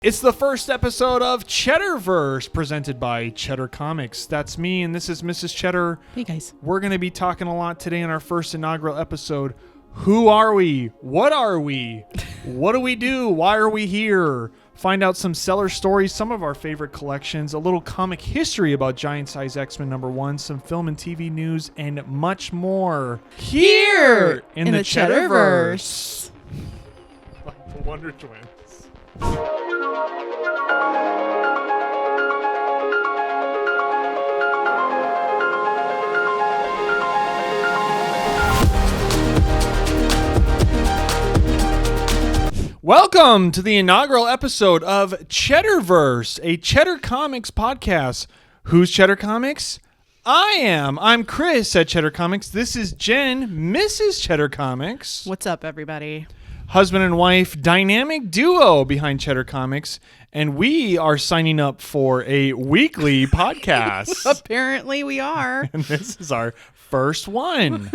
It's the first episode of CheddarVerse, presented by Cheddar Comics. That's me, and this is Mrs. Cheddar. Hey, guys. We're going to be talking a lot today in our first inaugural episode. Who are we? What are we? What do we do? Why are we here? Find out some seller stories, some of our favorite collections, a little comic history about Giant Size X-Men #1, some film and TV news, and much more here in the CheddarVerse. Like the Wonder Twins. Welcome to the inaugural episode of CheddarVerse, a Cheddar Comics podcast. Who's Cheddar Comics? I am. I'm Chris at Cheddar Comics. This is Jen, Mrs. Cheddar Comics. What's up, everybody? Husband and wife dynamic duo behind Cheddar Comics, and we are signing up for a weekly podcast. Apparently we are. And this is our first one.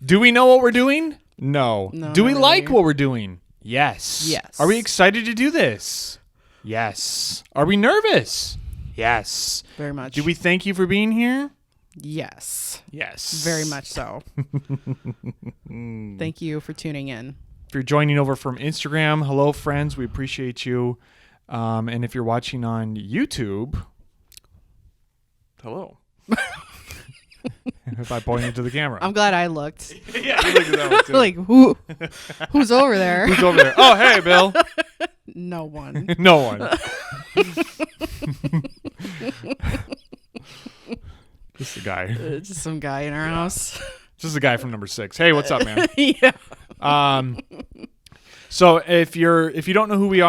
Do we know what we're doing? No. Do we like what we're doing? Yes. Yes. Are we excited to do this? Yes. Are we nervous? Yes. Very much. Do we thank you for being here? Yes. Yes. Very much so. Thank you for tuning in. If you're joining over from Instagram, hello, friends. We appreciate you. And if you're watching on YouTube, hello. If I pointed to the camera. I'm glad I looked. Yeah, you looked at that one too. Like, who's over there? Who's over there? Oh, hey, Bill. No one. No one. Just a guy. Just some guy in our house. Just a guy from number 6. Hey, what's up, man? Yeah. So if you don't know who we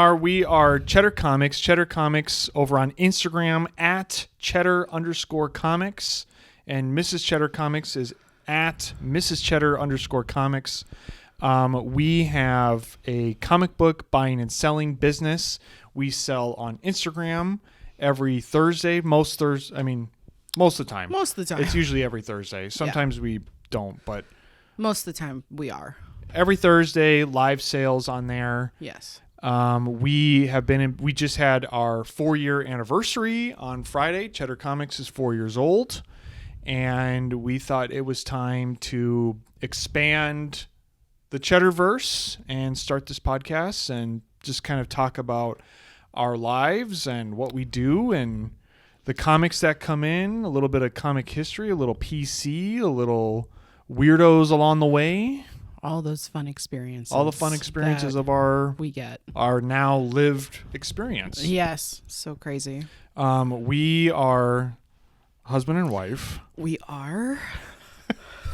are Cheddar Comics. Cheddar Comics over on Instagram at Cheddar_Comics. And Mrs. Cheddar Comics is at Mrs. Cheddar_Comics. We have a comic book buying and selling business. We sell on Instagram every Thursday. Most of the time. Most of the time. It's usually every Thursday. Sometimes we don't, but most of the time we are. Every Thursday, live sales on there. Yes. We just had our 4-year anniversary on Friday. Cheddar Comics is 4 years old. And we thought it was time to expand the CheddarVerse and start this podcast and just kind of talk about our lives and what we do and the comics that come in, a little bit of comic history, a little PC, a little weirdos along the way. All those fun experiences. All the fun experiences of our now lived experience. Yes. So crazy. We are husband and wife. We are?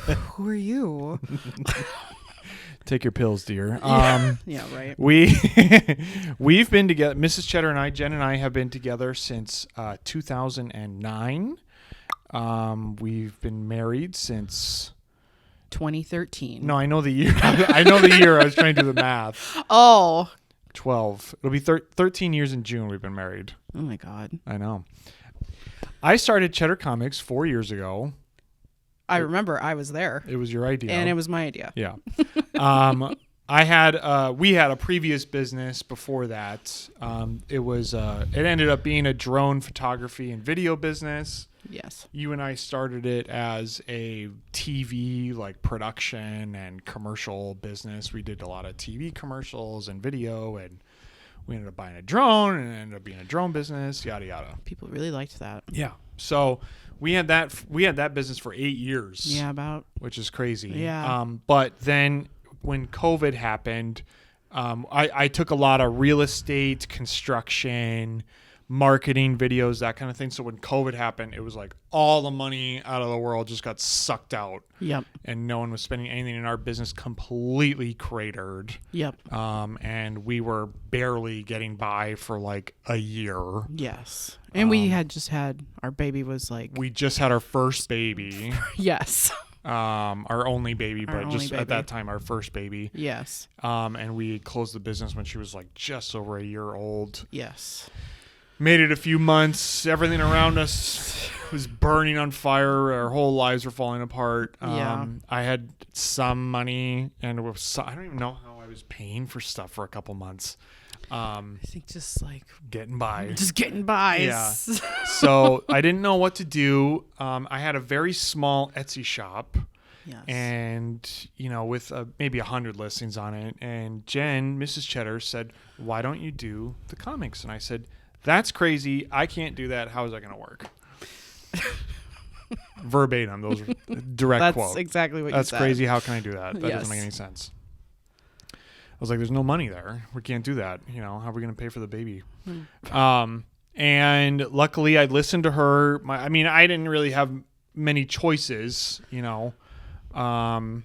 Who are you? Take your pills, dear. Yeah, right. We've been together. Mrs. Cheddar and I, Jen and I, have been together since 2009. We've been married since 2013. No, I know the year. I know the year. I was trying to do the math. Oh. 12. It'll be 13 years in June we've been married. Oh, my God. I know. I started Cheddar Comics 4 years ago. I remember I was there. It was your idea. And it was my idea. Yeah. We had a previous business before that. It ended up being a drone photography and video business. Yes. You and I started it as a TV production and commercial business. We did a lot of TV commercials and video, and we ended up buying a drone, and it ended up being a drone business, yada yada. People really liked that. Yeah. So we had that business for 8 years. Yeah, about. Which is crazy. Yeah. But then when COVID happened, I took a lot of real estate, construction, marketing videos, that kind of thing. So when COVID happened, it was like all the money out of the world just got sucked out. Yep. And no one was spending anything, in our business completely cratered. Yep. And we were barely getting by for a year. Yes. And we had just had, our baby was we just had our first baby. Yes. Our only baby, but only just baby. At that time, our first baby. Yes. And we closed the business when she was just over a year old. Yes. Made it a few months. Everything around us was burning on fire. Our whole lives were falling apart. Yeah. I had some money, and I don't even know how I was paying for stuff for a couple months. I think just like Getting by. Just getting by. Yeah. So I didn't know what to do. I had a very small Etsy shop. Yes. And, with maybe 100 listings on it. And Jen, Mrs. Cheddar, said, why don't you do the comics? And I said, that's crazy. I can't do that. How is that going to work? Verbatim. Those are direct quote. That's exactly what you said. That's crazy. How can I do that? That Yes. doesn't make any sense. I was like, there's no money there. We can't do that. How are we going to pay for the baby? And luckily I listened to her. I didn't really have many choices, I've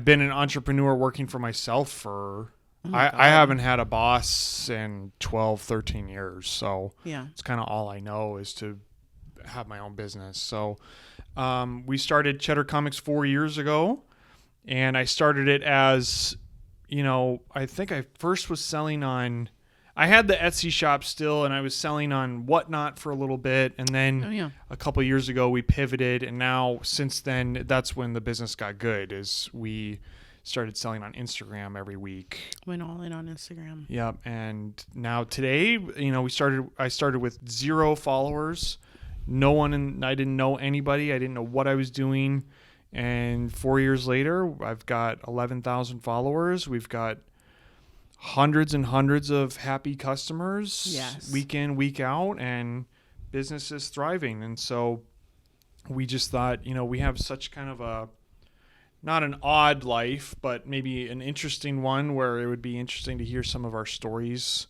been an entrepreneur working for myself for, I haven't had a boss in 12, 13 years. So yeah, it's kind of all I know is to have my own business. So we started Cheddar Comics 4 years ago, and I started it as, I think I first was selling on, I had the Etsy shop still, and I was selling on Whatnot for a little bit. And then a couple of years ago, we pivoted. And now, since then, that's when the business got good, is we started selling on Instagram every week. Went all in on Instagram. Yep. And now today, I started with 0 followers. I didn't know anybody. I didn't know what I was doing. And 4 years later, I've got 11,000 followers. We've got hundreds and hundreds of happy customers. Yes. Week in, week out, and business is thriving. And so we just thought, we have such kind of not an odd life, but maybe an interesting one where it would be interesting to hear some of our stories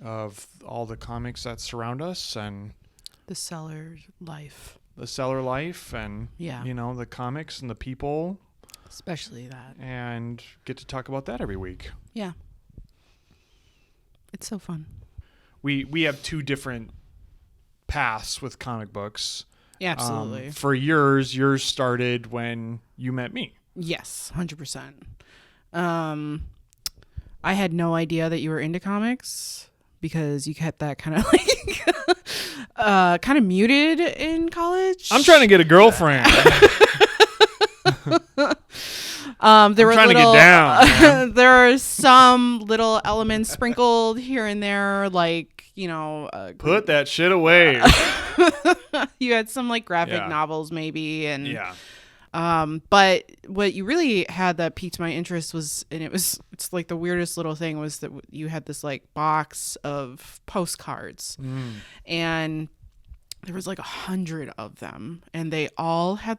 of all the comics that surround us and The seller life. And, yeah, the comics and the people. Especially that. And get to talk about that every week. Yeah. It's so fun. We have 2 different paths with comic books. Yeah, absolutely. For yours started when you met me. Yes, 100%. I had no idea that you were into comics because you kept that kind of like kind of muted in college. I'm trying to get a girlfriend. There were trying little, to get down. There are some little elements sprinkled here and there, like, Put that shit away. You had some like graphic Yeah. novels maybe, and Yeah. but what you really had that piqued my interest was, and it's like the weirdest little thing, was that you had this like box of postcards, and there was like 100 of them, and they all had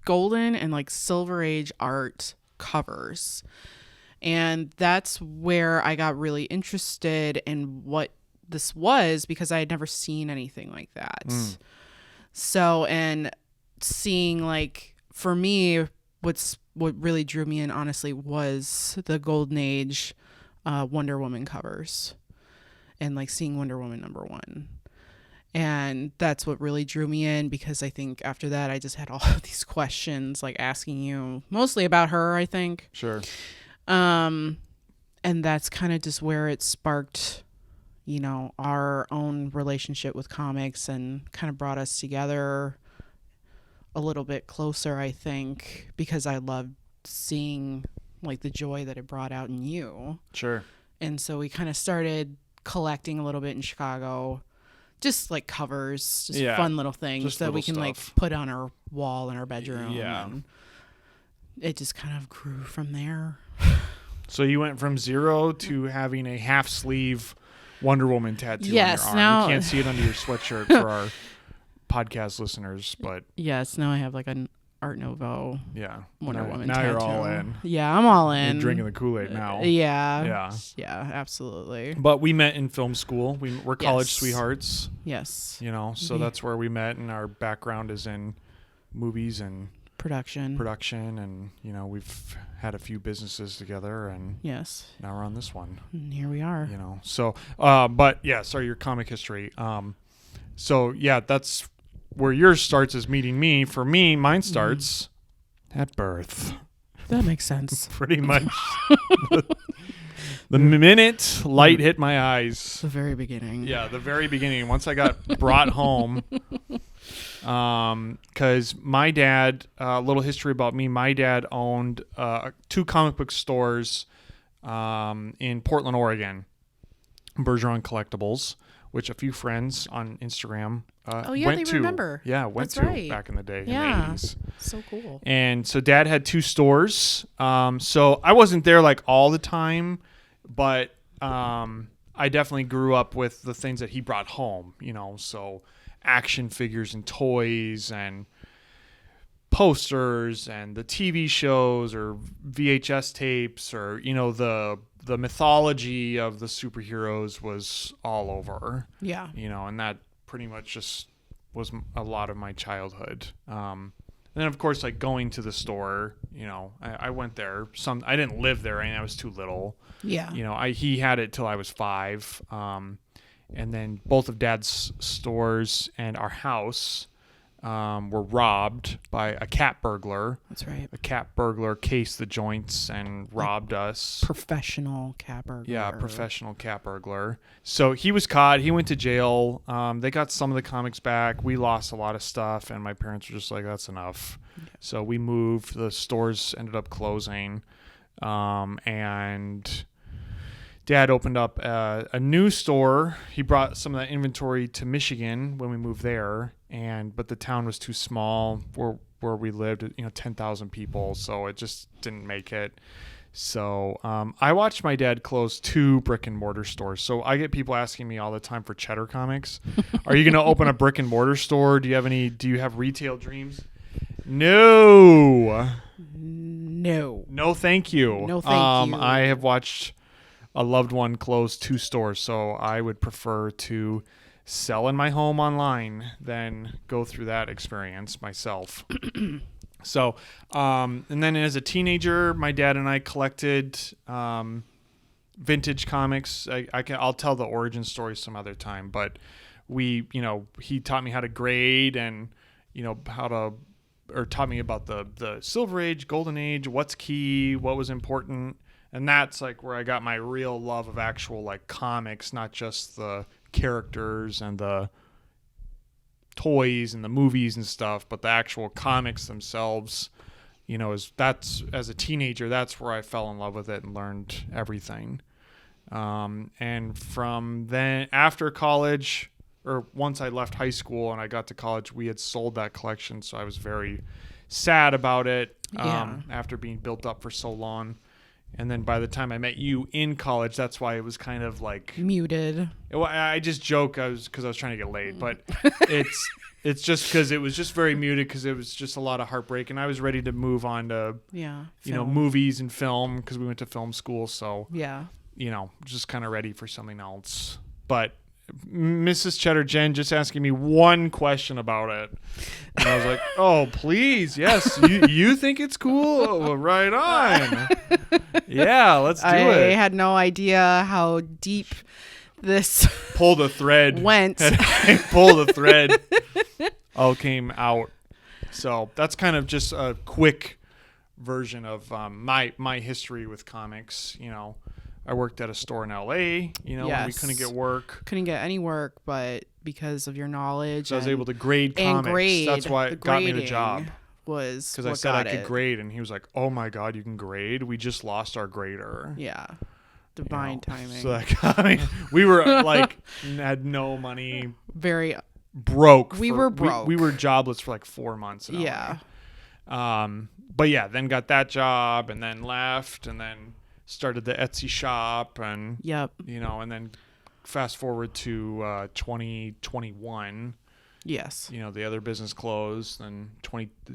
golden and like Silver Age art covers. And that's where I got really interested in what this was, because I had never seen anything like that. So, and seeing, like, for me, what really drew me in, honestly, was the Golden Age Wonder Woman covers, and like seeing Wonder Woman #1. And that's what really drew me in, because I think after that, I just had all of these questions, like asking you mostly about her, I think. Sure. And that's kind of just where it sparked, our own relationship with comics, and kind of brought us together a little bit closer, I think, because I loved seeing like the joy that it brought out in you. Sure. And so we kind of started collecting a little bit in Chicago, just like covers, just fun little things just that we little can like stuff. put on our wall in our bedroom. Yeah. And it just kind of grew from there. So you went from 0 to having a half sleeve Wonder Woman tattoo Yes, on your arm. now- You can't see it under your sweatshirt for our podcast listeners, but Yes, now I have like an Art Nouveau yeah. Wonder Woman now tattoo. you're all in. Yeah, I'm all in. You're drinking the Kool-Aid now. Yeah, absolutely. But we met in film school. We're college Yes. sweethearts, Yes, so Yeah. that's where we met, and our background is in movies and production, and we've had a few businesses together, and Yes, now we're on this one. and here we are. So but yeah, sorry, your comic history. So yeah, that's where yours starts, is meeting me. For me, mine starts at birth. That makes sense. Pretty much. The minute light hit my eyes. The very beginning. Yeah, the very beginning. Once I got brought home, Because my dad, a little history about me, my dad owned 2 comic book stores in Portland, Oregon, Bergeron Collectibles, which a few friends on Instagram went to. Remember. Yeah, went That's to right. back in the day in the 80s. So cool. And so Dad had 2 stores. So I wasn't there like all the time, but I definitely grew up with the things that he brought home, so action figures and toys and posters and the TV shows or VHS tapes or, the mythology of the superheroes was all over. Yeah. And that pretty much just was a lot of my childhood. And then, of course, like going to the store, I went there. I didn't live there. I was too little. Yeah. He had it till I was 5. And then both of Dad's stores and our house were robbed by a cat burglar. That's right. A cat burglar cased the joints and robbed us. Professional cat burglar. Yeah, professional cat burglar. So he was caught. He went to jail. They got some of the comics back. We lost a lot of stuff, and my parents were just like, that's enough. Yeah. So we moved. The stores ended up closing. And Dad opened up a new store. He brought some of that inventory to Michigan when we moved there, but the town was too small where we lived. 10,000 people, so it just didn't make it. So I watched my dad close 2 brick and mortar stores. So I get people asking me all the time for Cheddar Comics, are you going to open a brick and mortar store? Do you have retail dreams? No, thank you. No, thank you. I have watched a loved one close 2 stores, so I would prefer to sell in my home online than go through that experience myself. So, and then as a teenager, my dad and I collected vintage comics. I'll tell the origin story some other time, but he taught me how to grade and taught me about the Silver Age, Golden Age, what's key, what was important. And that's like where I got my real love of actual like comics, not just the characters and the toys and the movies and stuff, but the actual comics themselves. As a teenager, that's where I fell in love with it and learned everything. And from then, after college, or once I left high school and I got to college, we had sold that collection, so I was very sad about it. After being built up for so long. And then by the time I met you in college, that's why it was kind of like muted. I just joke because I was trying to get laid, but it's just because it was just very muted because it was just a lot of heartbreak, and I was ready to move on to movies and film because we went to film school. So just kind of ready for something else. But Mrs. Cheddar Jen just asking me one question about it, and I was like, "Oh, please, yes, you think it's cool? Oh, right on, yeah, let's do it." I had no idea how deep this pull the thread went. Pull the thread, all came out. So that's kind of just a quick version of my history with comics. I worked at a store in LA, when we couldn't get work. Couldn't get any work, but because of your knowledge. So I was able to grade comics. That's why it got me the job. Was because I said I could grade, and he was like, "Oh my God, you can grade? We just lost our grader." Yeah. Divine timing. So that got me. We were like, had no money. Very broke. We were broke. We were jobless for like 4 months. Yeah. But yeah, then got that job and then left and then started the Etsy shop and and then fast forward to 2021. Yes. The other business closed, and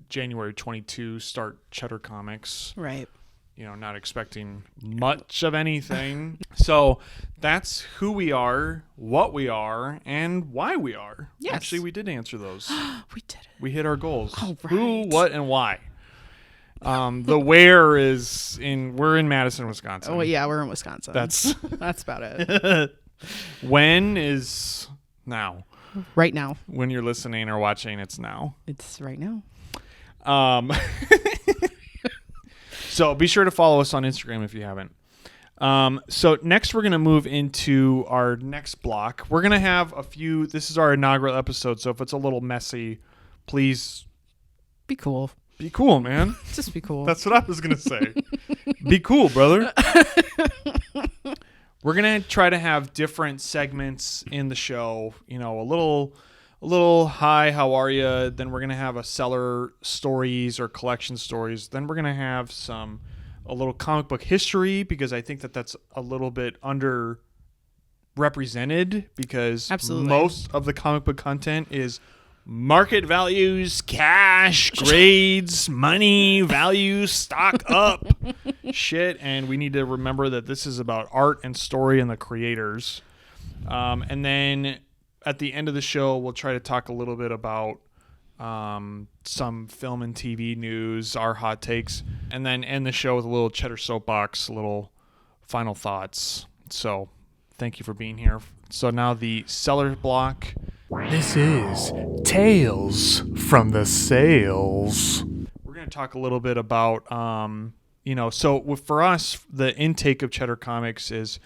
January 22 start Cheddar Comics. Right. Not expecting much of anything. So that's who we are, what we are, and why we are. Yes. Actually, we did answer those. We did it. We hit our goals. All right. Who, what, and why. The where is we're in Madison, Wisconsin. Oh yeah, we're in Wisconsin. That's about it. When is now. Right now. When you're listening or watching, it's now. It's right now. So be sure to follow us on Instagram if you haven't. So next we're going to move into our next block. We're going to have a few. This is our inaugural episode, so if it's a little messy, please Be cool. be cool, man. Just be cool. That's what I was going to say. Be cool, brother. We're going to try to have different segments in the show, you know, a little hi, how are you? Then we're going to have a seller stories or collection stories. Then we're going to have a little comic book history, because I think that's a little bit underrepresented, because Absolutely. most of the comic book content is market values, cash, grades, money, value, stock up shit. And we need to remember that this is about art and story and the creators. And then at the end of the show, we'll try to talk a little bit about some film and TV news, our hot takes, and then end the show with a little Cheddar Soapbox, little final thoughts. So thank you for being here. So now the seller block. This is Tales from the Sales. We're going to talk a little bit about, so for us, the intake of Cheddar Comics is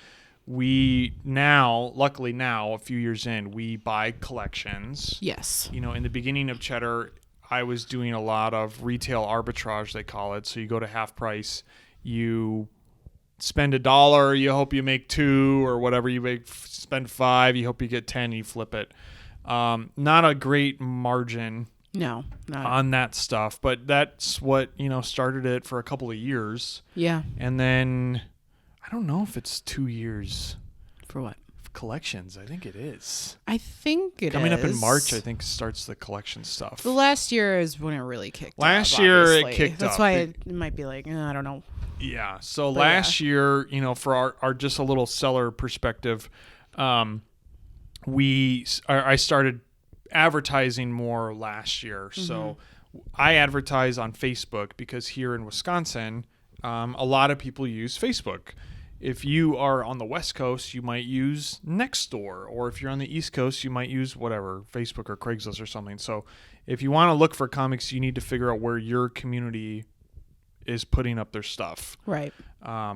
luckily now, a few years in, we buy collections. Yes. You know, in the beginning of Cheddar, I was doing a lot of retail arbitrage, they call it. So you go to half price, you spend $1, you hope you make $2, or whatever, spend $5, you hope you get $10, you flip it. Not a great margin on that stuff, but that's what, started it for a couple of years. Yeah. And then I don't know if it's 2 years. For what? Collections. I think it is. I think it Coming is. up in March, I think, starts the collection stuff. The last year is when it really kicked Last up, year obviously. it kicked That's up. why it might be like, I don't know. Yeah. So last year, for our just a little seller perspective, I started advertising more last year. Mm-hmm. So I advertise on Facebook because here in Wisconsin, a lot of people use Facebook. If you are on the West Coast, you might use Nextdoor, or if you're on the East Coast, you might use whatever, Facebook or Craigslist or something. So if you want to look for comics, you need to figure out where your community is putting up their stuff. Right. Our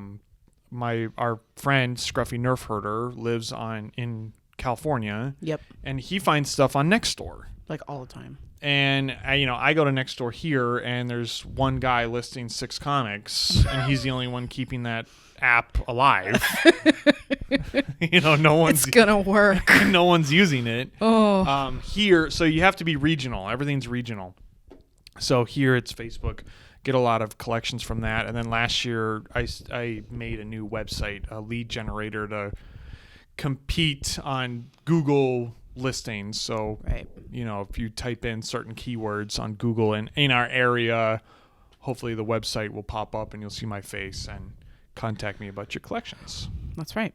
friend Scruffy Nerf Herder lives in California. Yep. And he finds stuff on Nextdoor. Like all the time. And I go to Nextdoor here, and there's one guy listing 6 comics, and he's the only one keeping that app alive. No one's. It's gonna work. No one's using it. Oh. Here, so you have to be regional. Everything's regional. So here it's Facebook. Get a lot of collections from that. And then last year I made a new website, a lead generator to compete on Google listings. So, right. If you type in certain keywords on Google and in our area, hopefully the website will pop up and you'll see my face and contact me about your collections. That's right.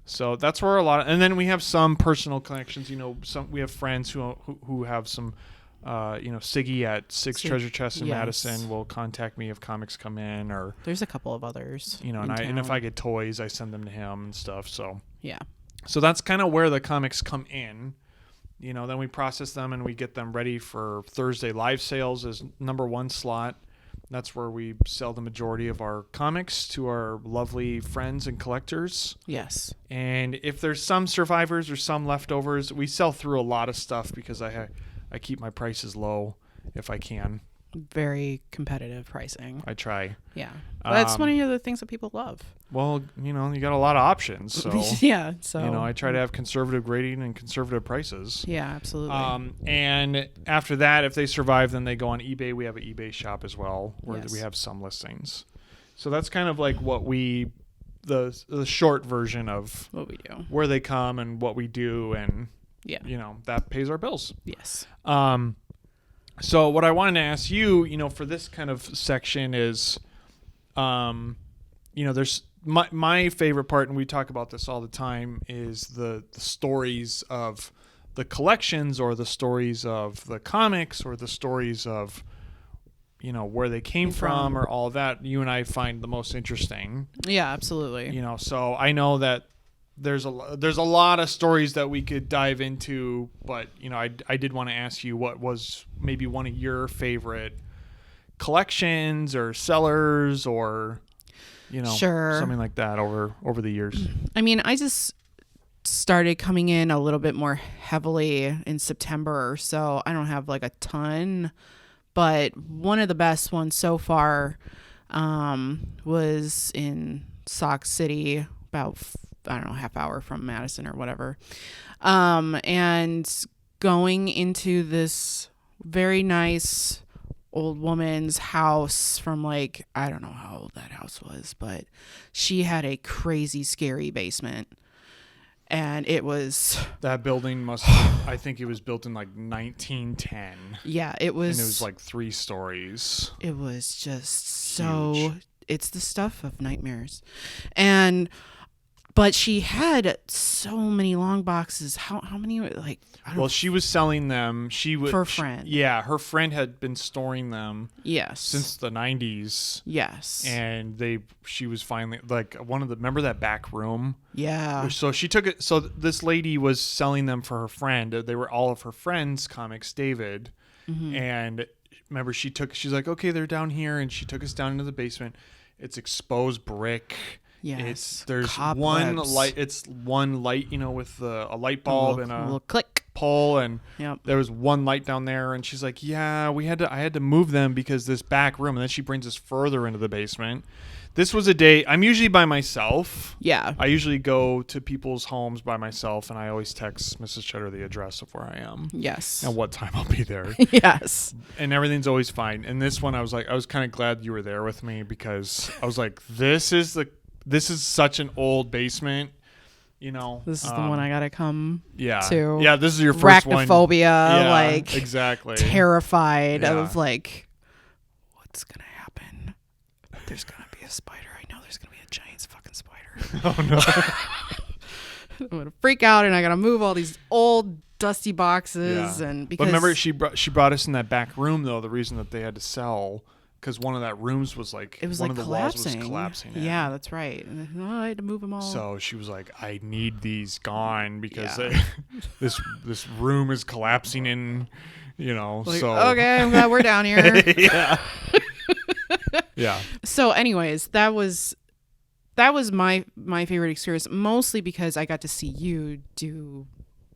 So that's where and then we have some personal collections. We have friends who have some. Siggy at Six Treasure Chest in Madison will contact me if comics come in, or there's a couple of others. And if I get toys, I send them to him and stuff. So yeah. So that's kind of where the comics come in. Then we process them and we get them ready for Thursday live sales as number 1 slot. That's where we sell the majority of our comics to our lovely friends and collectors. Yes. And if there's some survivors or some leftovers, we sell through a lot of stuff because I keep my prices low if I can. Very competitive pricing. I try. Yeah. That's one of the things that people love. Well, you got a lot of options. So yeah. So I try to have conservative grading and conservative prices. Yeah, absolutely. And after that, if they survive, then they go on eBay. We have an eBay shop as well where we have some listings. So that's kind of like what the short version of what we do, where they come and what we do, and yeah, that pays our bills. Yes. So what I wanted to ask you, for this kind of section is, there's my favorite part, and we talk about this all the time, is the stories of the collections, or the stories of the comics, or the stories of, where they came from, or all of that. You and I find the most interesting. Yeah, absolutely. So I know that there's a lot of stories that we could dive into, but I did want to ask you what was maybe one of your favorite collections or sellers, or sure, something like that over the years. I mean, started coming in a little bit more heavily in September, so I don't have like a ton, but one of the best ones so far was in Sauk City, about I don't know, half hour from Madison or whatever, and going into this very nice old woman's house from like, I don't know how old that house was, but she had a crazy scary basement. And it was... That building must have, I think it was built in like 1910. Yeah, it was... And it was like 3 stories. It was just Huge. so... It's the stuff of nightmares. But she had so many long boxes. How many? Like, I don't Well, she was selling them. She would... For a friend. Yeah, her friend had been storing them. Yes. Since the 90s. Yes. And she was finally like remember that back room? Yeah. So she took it. So this lady was selling them for her friend. They were all of her friend's comics, David. Mm-hmm. And remember, she's like, okay, they're down here. And she took us down into the basement. It's exposed brick. Yes. There's Cobwebs. one light. It's one light, with a light bulb and a little click. Pole, and Yep. there was one light down there, and she's like, yeah, I had to move them because this back room, and then she brings us further into the basement. This was a day, I'm usually by myself. Yeah. I usually go to people's homes by myself, and I always text Mrs. Cheddar the address of where I am. Yes. And what time I'll be there. Yes. And everything's always fine. And this one, I was kind of glad you were there with me, because I was like, this is such an old basement. This is the one I gotta come to. Yeah, this is your first one. Arachnophobia, Yeah, exactly. Terrified of like, what's gonna happen? There's gonna be a spider. I know there's gonna be a giant fucking spider. Oh no. I'm gonna freak out, and I gotta move all these old dusty boxes. Yeah. And because But remember, she brought us in that back room though. The reason that they had to sell, because one of that rooms was like, it was one like of the collapsing. walls was collapsing in. Yeah, that's right. And I had to move them all. So she was like, I need these gone because Yeah. this room is collapsing in, like, so. Okay, I'm glad we're down here. Yeah. Yeah. So anyways, that was my favorite experience, mostly because I got to see you do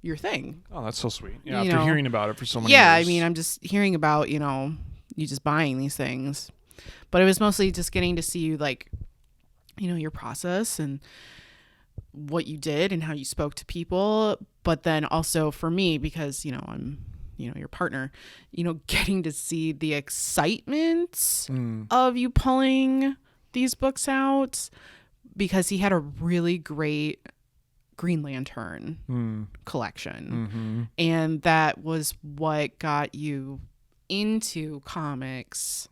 your thing. Oh, that's so sweet. Yeah, You after know. hearing about it for so many Yeah, years. I mean, I'm just hearing about, you just buying these things. But it was mostly just getting to see you, like, your process and what you did and how you spoke to people. But then also for me, because, I'm, your partner, getting to see the excitement of you pulling these books out, because he had a really great Green Lantern collection. Mm-hmm. And that was what got you into comics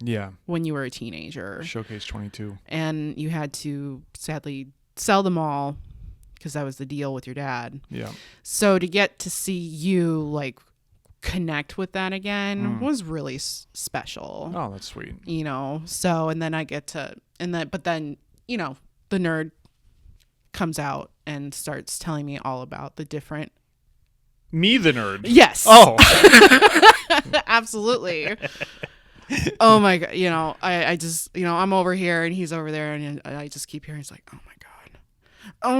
when you were a teenager. Showcase 22. And you had to sadly sell them all because that was the deal with your dad. Yeah. So to get to see you like connect with that again was really special. Oh, that's sweet. So and then I get to but then the nerd comes out and starts telling me all about the different Me, the nerd. Yes. Oh. Absolutely. Oh my god. I just I'm over here and he's over there, and I just keep hearing it's like, oh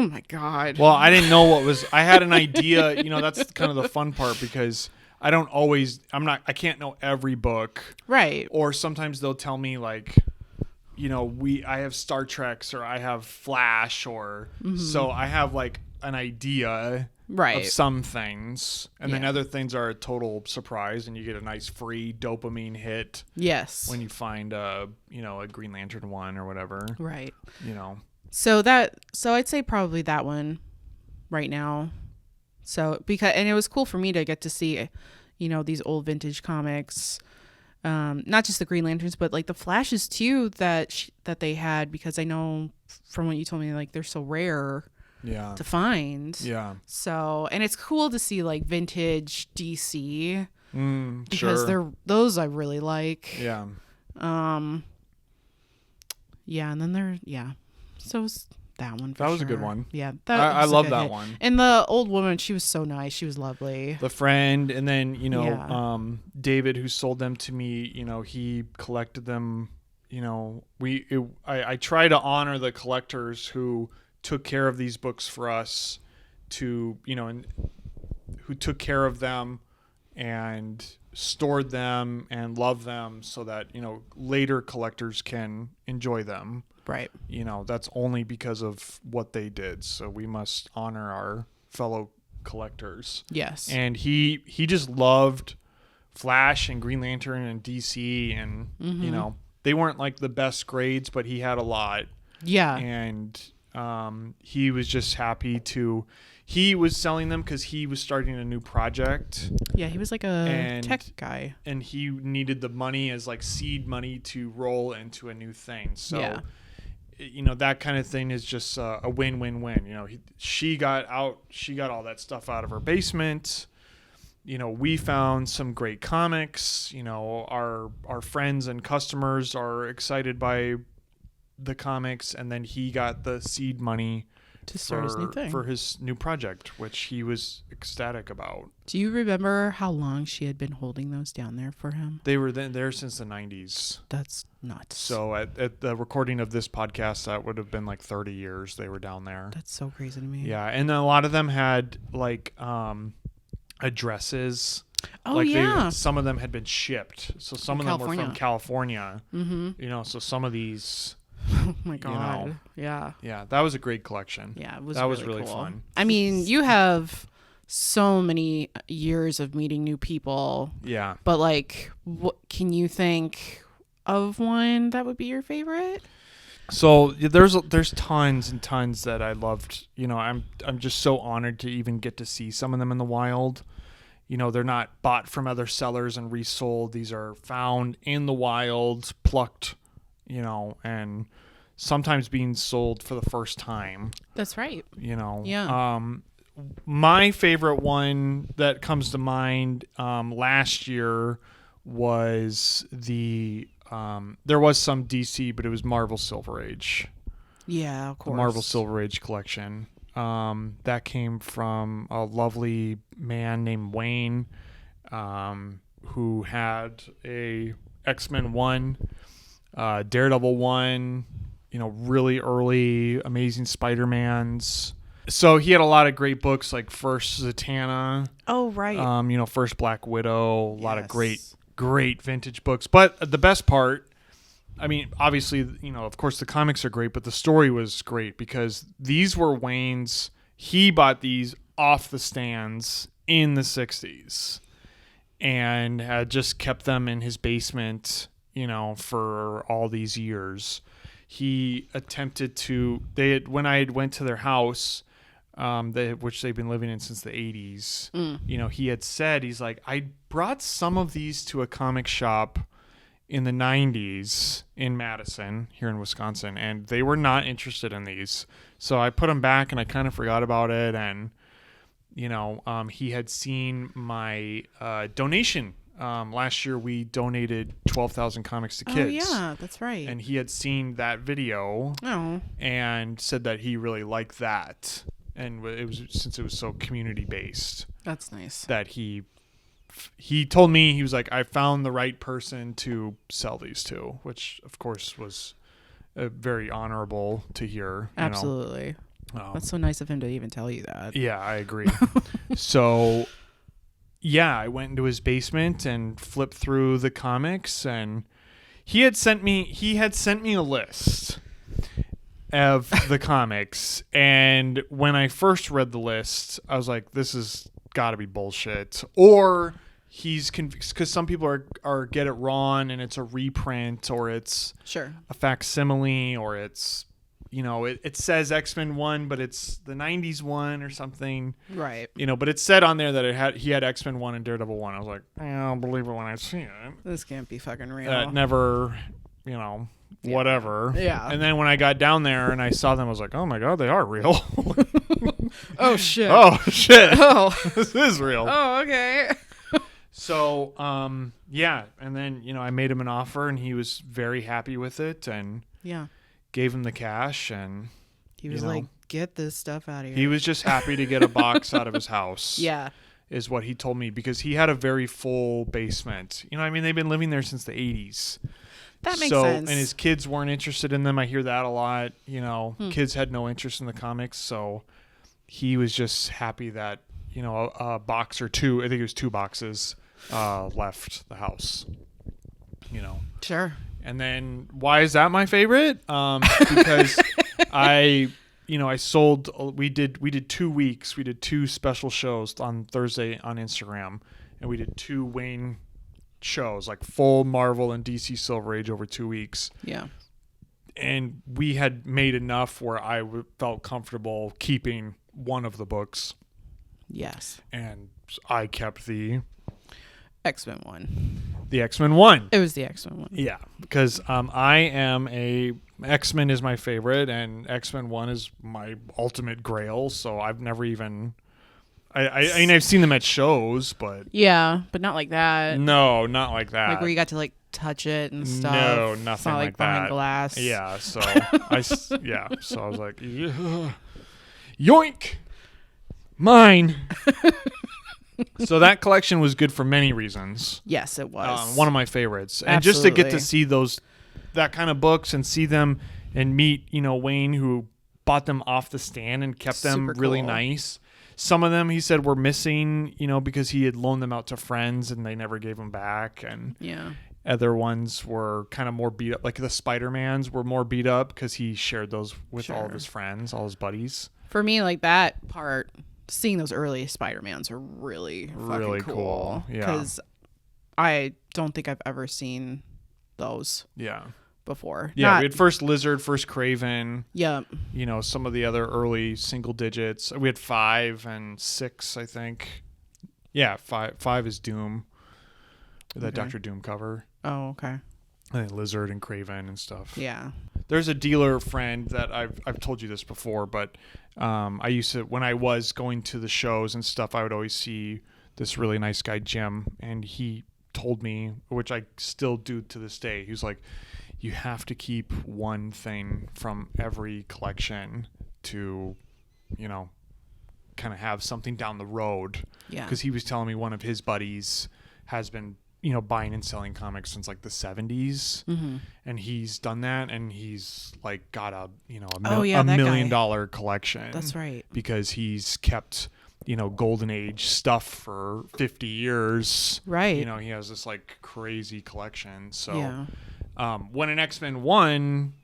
my god. Well, I didn't know I had an idea. That's kind of the fun part, because I can't know every book. Right. Or sometimes they'll tell me like, I have Star Treks, or I have Flash, or so I have like an idea of some things, and then other things are a total surprise, and you get a nice free dopamine hit. Yes. When you find a Green Lantern one or whatever. Right. So I'd say probably that one right now. So and it was cool for me to get to see, these old vintage comics. Not just the Green Lanterns, but like the Flashes too that they had, because I know from what you told me, like they're so rare to find. Yeah. So, and it's cool to see like vintage DC because sure. those I really like. Yeah. Yeah, and then so that one. That was a good one. Yeah, I love that one. And the old woman, she was so nice. She was lovely. The friend, and then David, who sold them to me, he collected them. I try to honor the collectors who took care of these books for us to, and who took care of them and stored them and loved them so that, later collectors can enjoy them. Right. That's only because of what they did. So we must honor our fellow collectors. Yes. And he just loved Flash and Green Lantern and DC, and they weren't like the best grades, but he had a lot. Yeah. And he was just happy he was selling them because he was starting a new project. Yeah, he was like a tech guy. And he needed the money as like seed money to roll into a new thing. So, that kind of thing is just a win-win-win. She got all that stuff out of her basement. We found some great comics. Our friends and customers are excited by the comics, and then he got the seed money to start his new thing. For his new project, which he was ecstatic about. Do you remember how long she had been holding those down there for him? They were there since the 90s. That's nuts. So at the recording of this podcast, that would have been like 30 years they were down there. That's so crazy to me. Yeah, and a lot of them had like addresses. Oh, yeah. Some of them had been shipped. So some of them were from California. Mm-hmm. So some of these... Oh my God. Yeah. Yeah, that was a great collection. Yeah, it was that really was really cool. fun. I mean, you have so many years of meeting new people. Yeah. But like, what can you think of one that would be your favorite? So there's tons and tons that I loved. I'm just so honored to even get to see some of them in the wild. They're not bought from other sellers and resold. These are found in the wild, plucked, and sometimes being sold for the first time. That's right. Yeah. My favorite one that comes to mind last year was there was some DC, but it was Marvel Silver Age. Yeah, of course. The Marvel Silver Age collection. That came from a lovely man named Wayne, who had a X-Men 1, Daredevil 1, really early Amazing Spider-Mans. So he had a lot of great books like First Zatanna. Oh, right. First Black Widow, a lot of great vintage books. But the best part, I mean, obviously, of course the comics are great, but the story was great because these were Wayne's. He bought these off the stands in the 60s and had just kept them in his basement, for all these years. He attempted when I went to their house, which they've been living in since the 80s, he had said, he's like, I brought some of these to a comic shop in the 90s in Madison here in Wisconsin, and they were not interested in these. So I put them back and I kind of forgot about it. And, he had seen my donation. Last year we donated 12,000 comics to kids. Oh, yeah, that's right. And he had seen that video and said that he really liked that. And it was, since it was so community based. That's nice. That he told me, he was like, I found the right person to sell these to, which of course was very honorable to hear. Absolutely. That's so nice of him to even tell you that. Yeah, I agree. So yeah, I went into his basement and flipped through the comics, and he had sent me a list of the comics. And when I first read the list, I was like, this has got to be bullshit. Or he's because some people are get it wrong and it's a reprint, or it's a facsimile, or it's it says X-Men 1 but it's the 90s one or something, right? But it said on there that he had X-Men 1 and Daredevil 1. I was like, I don't believe it when I see it. This can't be fucking real. Never, whatever. Yeah. And then when I got down there and I saw them, I was like, oh my God, they are real. Oh shit. Oh shit. Oh, this is real. Oh, okay. So, yeah. And then, I made him an offer and he was very happy with it, and gave him the cash, and he was like, get this stuff out of here. He was just happy to get a box out of his house. Yeah. Is what he told me, because he had a very full basement. They've been living there since the 80s. That makes sense. And his kids weren't interested in them. I hear that a lot. Kids had no interest in the comics. So, he was just happy that, a box or two, I think it was 2 boxes, left the house, Sure. And then why is that my favorite? Because I sold, we did 2 weeks. We did 2 special shows on Thursday on Instagram, and we did 2 Wayne shows, like full Marvel and DC Silver Age over 2 weeks. Yeah. And we had made enough where I felt comfortable keeping one of the books. Yes. And I kept the X-Men one. The X-Men one. It was the X-Men one. Yeah, because I am X-Men is my favorite, and X-Men 1 is my ultimate grail. So I've never even. I mean, I've seen them at shows, but yeah, but not like that. No, not like that. Like where you got to like touch it and stuff. No, It's nothing not like behind that. Glass. Yeah, so so I was like, yoink, mine. So that collection was good for many reasons. Yes, it was one of my favorites, and Absolutely. just to get to see that kind of books and see them and meet Wayne, who bought them off the stand and kept them really cool. nice. Some of them he said were missing, because he had loaned them out to friends and they never gave them back, and other ones were kind of more beat up, like the Spider-Mans were more beat up because he shared those with all of his friends, all his buddies. For me, like that part. Seeing those early Spider-Mans are really fucking cool. Yeah. Because I don't think I've ever seen those before. Yeah, we had first Lizard, first Kraven. Yeah. Some of the other early single digits. We had 5 and 6, I think. Yeah, 5 is Doom. That Dr. Doom cover. Oh, okay. And then Lizard and Kraven and stuff. Yeah. There's a dealer friend that I've told you this before, but I used to, when I was going to the shows and stuff, I would always see this really nice guy, Jim, and he told me, which I still do to this day, he was like, you have to keep one thing from every collection to, kind of have something down the road. Yeah. Because he was telling me one of his buddies has been buying and selling comics since like the 70s, and he's done that, and he's like got a $1 million collection. That's right. Because he's kept golden age stuff for 50 years. Right. He has this like crazy collection. So when an X-Men 1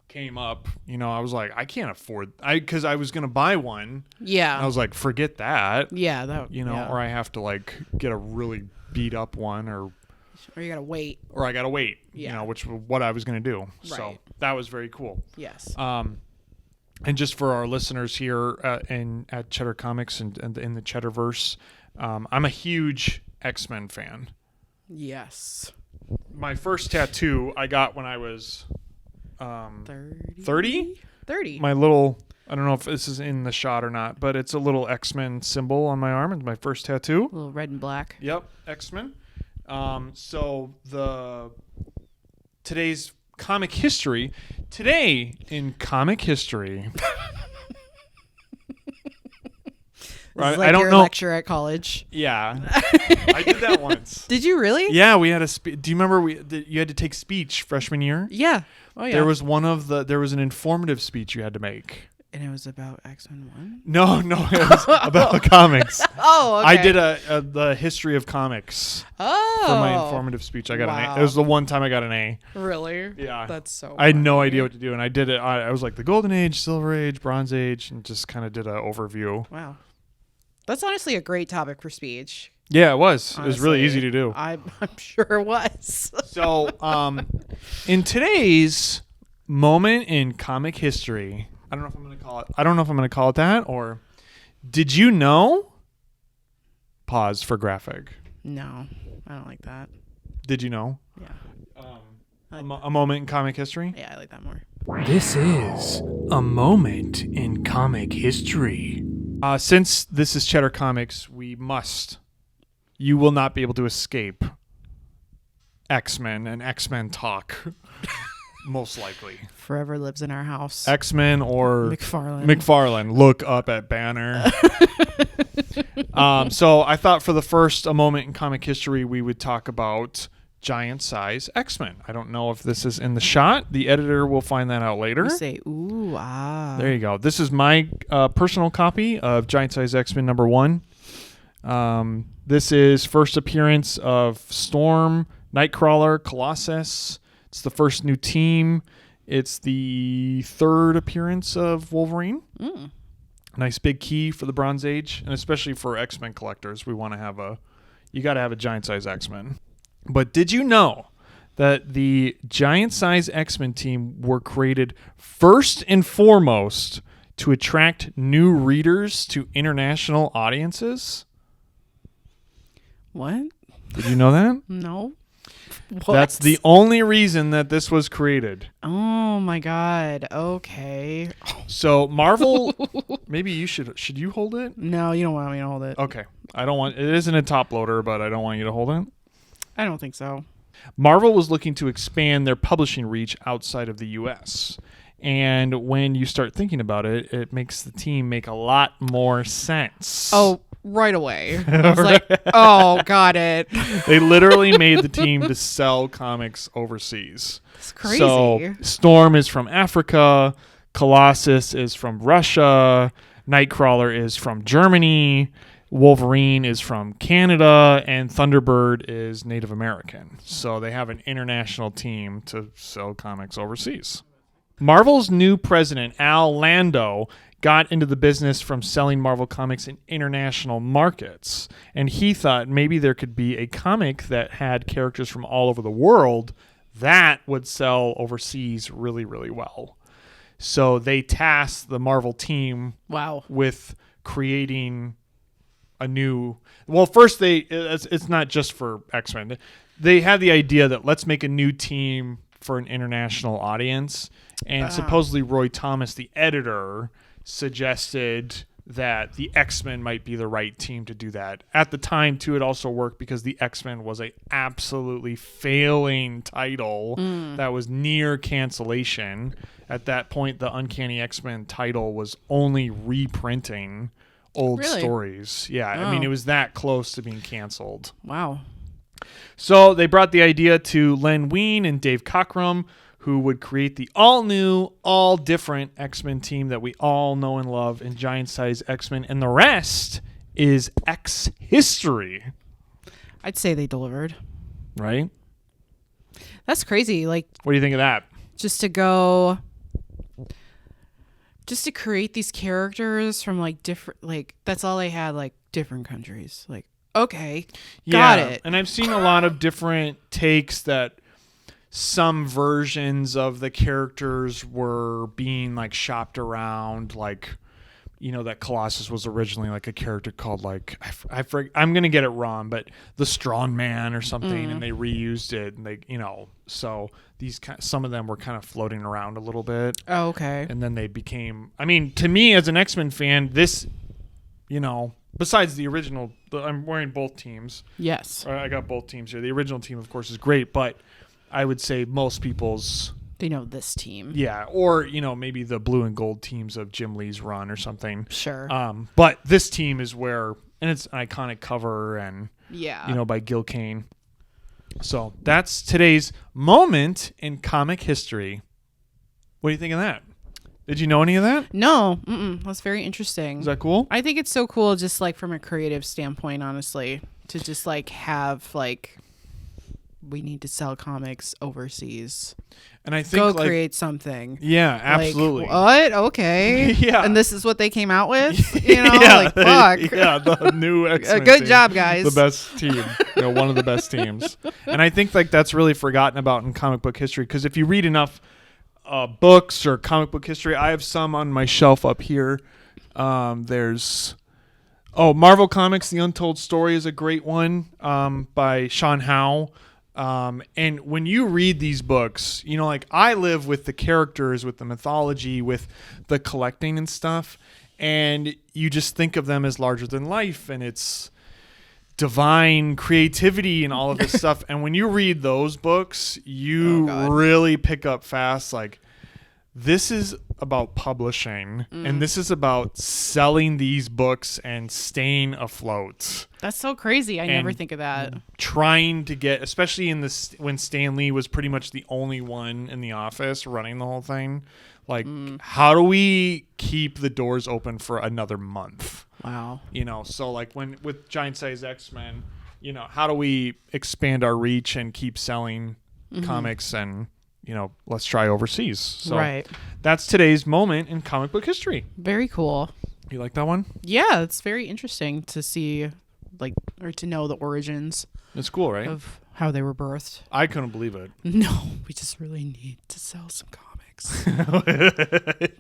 came up, I was like, I can't afford, because I was gonna buy one. Yeah. I was like, forget that. Yeah, that or I have to like get a really beat up one, or you gotta wait, or I gotta wait. Which was what I was gonna do. Right. So that was very cool. Yes. And just for our listeners here at Cheddar Comics and in the CheddarVerse, I'm a huge X-Men fan. Yes. My first tattoo I got when I was 30. My little, I don't know if this is in the shot or not, but it's a little X-Men symbol on my arm. It's my first tattoo. A little red and black. Yep, X-Men. So today's comic history. Today in comic history. Right, like I don't know. Lecture at college. Yeah, I did that once. Did you really? Yeah, we had a. Do you remember you had to take speech freshman year? Yeah. Oh yeah. There was there was an informative speech you had to make. And it was about X-Men 1? No, it was about comics. Oh, okay. I did the history of comics. Oh. For my informative speech. I got an A. It was the one time I got an A. Really? Yeah. That's so I had no idea what to do, and I did it. I was like the Golden Age, Silver Age, Bronze Age, and just kind of did an overview. Wow. That's honestly a great topic for speech. Yeah, it was. Honestly, it was really easy to do. I'm sure it was. So, in today's moment in comic history, I don't know if I'm going to call it that, or did you know? Pause for graphic. No, I don't like that. Did you know? Yeah. A moment in comic history? Yeah, I like that more. This is a moment in comic history. Since this is Cheddar Comics, you will not be able to escape X-Men and X-Men talk. Most likely. Forever lives in our house. X-Men or McFarlane. Look up at Banner. So I thought for the first A Moment in Comic History, we would talk about giant size X-Men. I don't know if this is in the shot. The editor will find that out later. You say, ooh, ah. There you go. This is my personal copy of Giant Size X-Men #1. This is first appearance of Storm, Nightcrawler, Colossus. It's the first new team. It's the third appearance of Wolverine. Nice big key for the Bronze Age, and especially for X-Men collectors. We want to have you got to have a giant size X-Men. But did you know that the giant size X-Men team were created first and foremost to attract new readers to international audiences? What? Did you know that? No. What? That's the only reason that this was created. Oh my God. Okay. So Marvel, maybe you should you hold it? No, you don't want me to hold it. Okay. It isn't a top loader, but I don't want you to hold it. I don't think so. Marvel was looking to expand their publishing reach outside of the U.S. And when you start thinking about it, it makes the team make a lot more sense. Oh, right away. I was like, oh, got it. They literally made the team to sell comics overseas. It's crazy. So Storm is from Africa. Colossus is from Russia. Nightcrawler is from Germany. Wolverine is from Canada, and Thunderbird is Native American. So they have an international team to sell comics overseas. Marvel's new president, Al Lando, got into the business from selling Marvel comics in international markets. And he thought maybe there could be a comic that had characters from all over the world that would sell overseas really, really well. So they tasked the Marvel team with creating a new... Well, first, it's not just for X-Men. They had the idea that let's make a new team for an international audience. And supposedly Roy Thomas, the editor, suggested that the X-Men might be the right team to do that. At the time, too, it also worked because the X-Men was a absolutely failing title that was near cancellation. At that point, the Uncanny X-Men title was only reprinting old stories. Yeah, I mean, it was that close to being canceled. Wow. So they brought the idea to Len Wein and Dave Cockrum, who would create the all-new, all-different X-Men team that we all know and love in Giant Size X-Men. And the rest is X history. I'd say they delivered. Right? That's crazy. Like, what do you think of that? Just to create these characters from, like, different... Like, that's all they had, like, different countries. Like, okay, got it. And I've seen a lot of different takes that... Some versions of the characters were being like shopped around, like, you know, that Colossus was originally like a character called like I'm gonna get it wrong, but the Strong Man or something, and they reused it, and they, you know, so some of them were kind of floating around a little bit. Oh, okay. And then they became. I mean, to me as an X-Men fan, this, you know, besides the original, I'm wearing both teams. Yes, I got both teams here. The original team, of course, is great, but I would say most people's... They know this team. Yeah, or, you know, maybe the blue and gold teams of Jim Lee's run or something. Sure. But this team is where... And it's an iconic cover and, yeah, you know, by Gil Kane. So that's today's moment in comic history. What do you think of that? Did you know any of that? No. That's very interesting. Is that cool? I think it's so cool just, like, from a creative standpoint, honestly, to just, like, have, like... We need to sell comics overseas. And I think create something. Yeah, absolutely. Like, what? Okay. Yeah. And this is what they came out with? You know, like, fuck. Yeah, the new X-Men Good team. job, guys. The best team. You know, one of the best teams. And I think like that's really forgotten about in comic book history, because if you read enough books or comic book history, I have some on my shelf up here. There's Marvel Comics, The Untold Story is a great one by Sean Howe. And when you read these books, you know, like I live with the characters, with the mythology, with the collecting and stuff, and you just think of them as larger than life, and it's divine creativity and all of this stuff. And when you read those books, you really pick up fast, like, this is about publishing, and this is about selling these books and staying afloat. That's so crazy. I never think of that. Trying to get, especially in this, when Stan Lee was pretty much the only one in the office running the whole thing. Like, how do we keep the doors open for another month? Wow. You know, so like with Giant Size X-Men, you know, how do we expand our reach and keep selling comics and, you know, let's try overseas. So that's today's moment in comic book history. Very cool. You like that one? Yeah, it's very interesting to see, like, or to know the origins. It's cool, right? Of how they were birthed. I couldn't believe it. No, we just really need to sell some comics.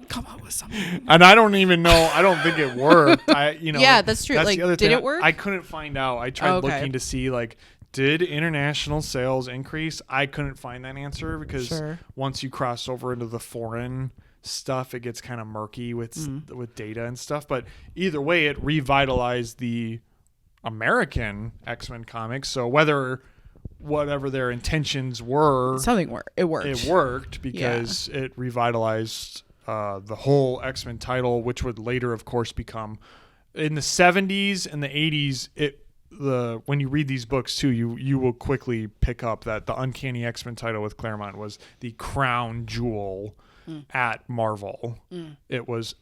Come up with something. And I don't even know. I don't think it worked. Yeah, that's true. Like, did it work? I couldn't find out. I tried looking to see, like, did international sales increase? I couldn't find that answer because once you cross over into the foreign stuff, it gets kind of murky with data and stuff. But either way, it revitalized the American X-Men comics. So whatever their intentions were, it worked. It worked because it revitalized the whole X-Men title, which would later, of course, become in the 70s and the 80s. When you read these books too, you will quickly pick up that the Uncanny X-Men title with Claremont was the crown jewel at Marvel. It was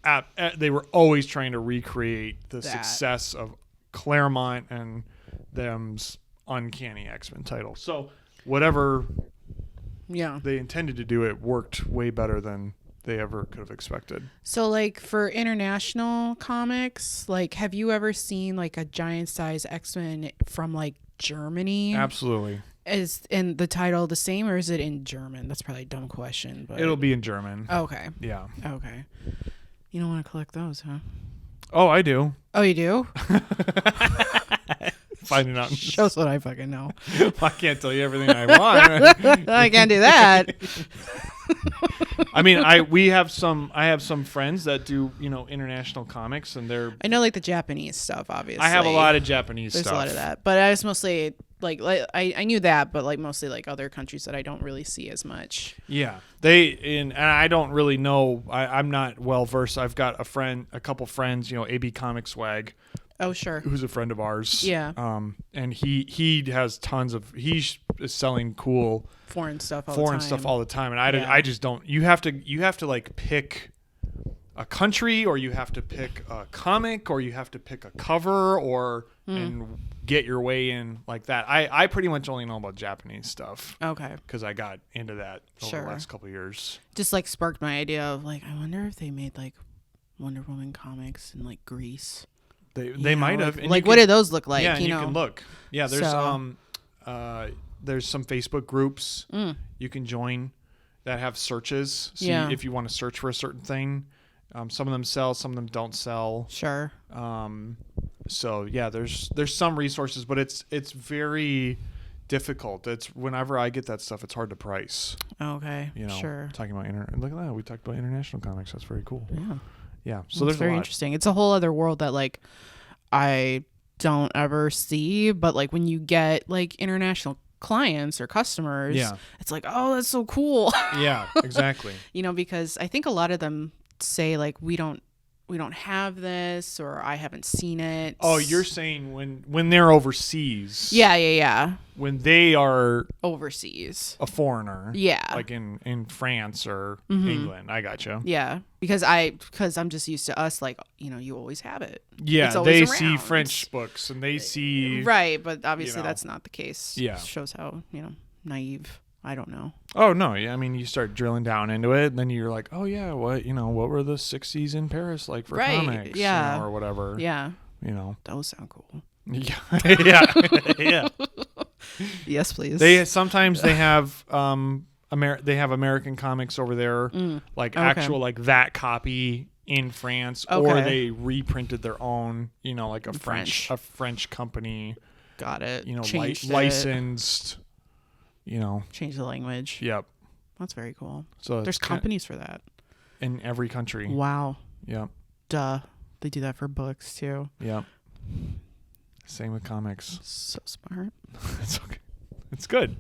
they were always trying to recreate the success of Claremont and them's Uncanny X-Men title. So whatever they intended to do, it worked way better than they ever could have expected. So, like, for international comics, like, have you ever seen like a giant size X-Men from like Germany? Absolutely. Is in the title the same, or is it in German? That's probably a dumb question, but it'll be in German. Okay. Yeah. Okay. You don't want to collect those, huh? Oh, I do. Oh, you do? Finding out. Shows what I fucking know. I can't tell you everything I want. I can't do that. I mean, I have some friends that do, you know, international comics, and I know, like, the Japanese stuff, obviously. I have a lot of Japanese stuff. There's a lot of that, but I was mostly like I knew that, but like mostly like other countries that I don't really see as much. Yeah, and I don't really know. I'm not well versed. I've got a couple friends, you know, AB Comic Swag. Oh, sure. Who's a friend of ours. Yeah. And he has tons of, is selling cool foreign stuff all the time. And I just don't, you have to like pick a country, or you have to pick a comic, or you have to pick a cover, or and get your way in like that. I pretty much only know about Japanese stuff. Okay. Because I got into that over the last couple of years. Just like sparked my idea of like, I wonder if they made like Wonder Woman comics in like Greece. They might have. Like, what do those look like? Yeah, you can look. Yeah, there's some Facebook groups you can join that have searches. See if you want to search for a certain thing. Some of them sell, some of them don't sell. Sure. So yeah, there's some resources, but it's very difficult. It's whenever I get that stuff, it's hard to price. Okay. You know, sure. Talking about look at that. We talked about international comics. That's very cool. Yeah. Yeah. So there's very a lot. Interesting. It's a whole other world that like I don't ever see, but like when you get like international clients or customers, it's like, oh, that's so cool. Yeah, exactly. You know, because I think a lot of them say like we don't have this, or I haven't seen it. Oh, you're saying when they're overseas. Yeah. When they are overseas, a foreigner. Yeah. Like in France or England. I gotcha. Yeah. Because I'm just used to us, like, you know, you always have it. Yeah, they see French books and they see. Right, but obviously that's not the case. Yeah. It shows how, you know, naive. I don't know. Oh, no. Yeah, I mean, you start drilling down into it, and then you're like, oh, yeah, what were the 60s in Paris like for comics? Yeah. You know, or whatever. Yeah. You know. Those sound cool. Yeah. Yeah. Yes, please. They have they have American comics over there, like actual like that copy in France, or they reprinted their own, you know, like a French company. Got it. You know, licensed. You know, change the language. Yep. That's very cool. So there's companies for that in every country. Wow. Yep. Duh. They do that for books too. Yep. Same with comics. So smart. It's okay. It's good.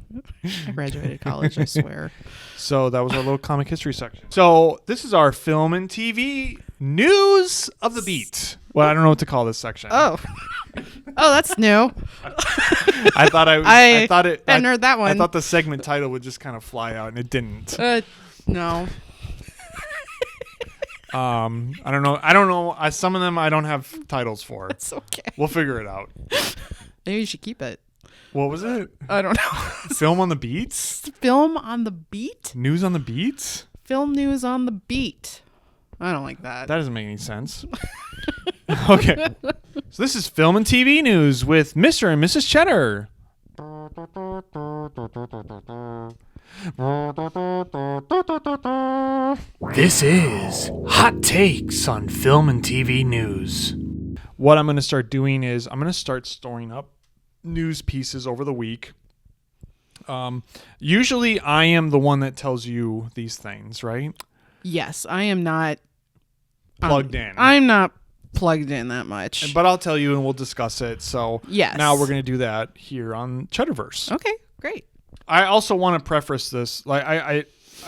I graduated college, I swear. So that was our little comic history section. So this is our film and TV news of the beat. Well, I don't know what to call this section. Oh, that's new. I thought I hadn't heard that one. I thought the segment title would just kind of fly out, and it didn't. No. I don't know. Some of them I don't have titles for. It's okay. We'll figure it out. Maybe you should keep it. What was it? I don't know. Film on the beats? Film on the beat? News on the beats? Film news on the beat. I don't like that. That doesn't make any sense. Okay. So this is film and TV news with Mr. and Mrs. Cheddar. This is Hot Takes on Film and TV News. What I'm going to start doing is I'm going to start storing up news pieces over the week. Usually I am the one that tells you these things, right? Yes, I am not plugged in. I'm not plugged in that much. But I'll tell you and we'll discuss it. So yes. Now we're going to do that here on CheddarVerse. Okay, great. I also want to preface this. Like I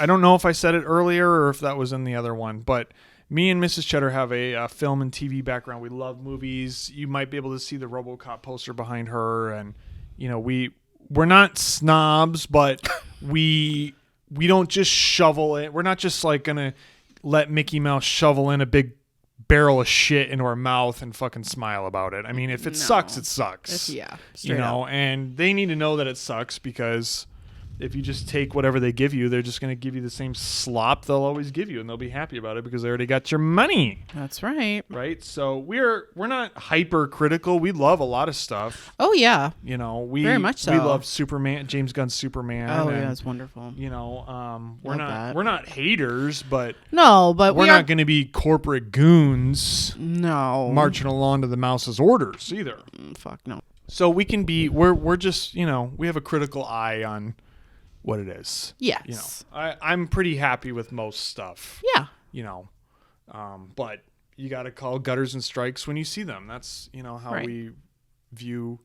don't know if I said it earlier or if that was in the other one, but me and Mrs. Cheddar have a film and TV background. We love movies. You might be able to see the RoboCop poster behind her, and you know we're not snobs, but we don't just shovel it. We're not just like gonna let Mickey Mouse shovel in a big barrel of shit into our mouth and fucking smile about it. I mean, if it sucks, it sucks. Yeah, you know, and they need to know that it sucks, because if you just take whatever they give you, they're just going to give you the same slop they'll always give you, and they'll be happy about it because they already got your money. That's right. Right? So we're not hyper critical. We love a lot of stuff. Oh yeah. You know, very much so. We love Superman, James Gunn's Superman. Oh yeah, that's wonderful. You know, we're that. not haters, but but we're not going to be corporate goons. No. Marching along to the mouse's orders either. Fuck no. So we can be we're just, you know, we have a critical eye on what it is. Yes. You know, I'm pretty happy with most stuff. Yeah. You know, but you got to call gutters and strikes when you see them. That's, you know, how we view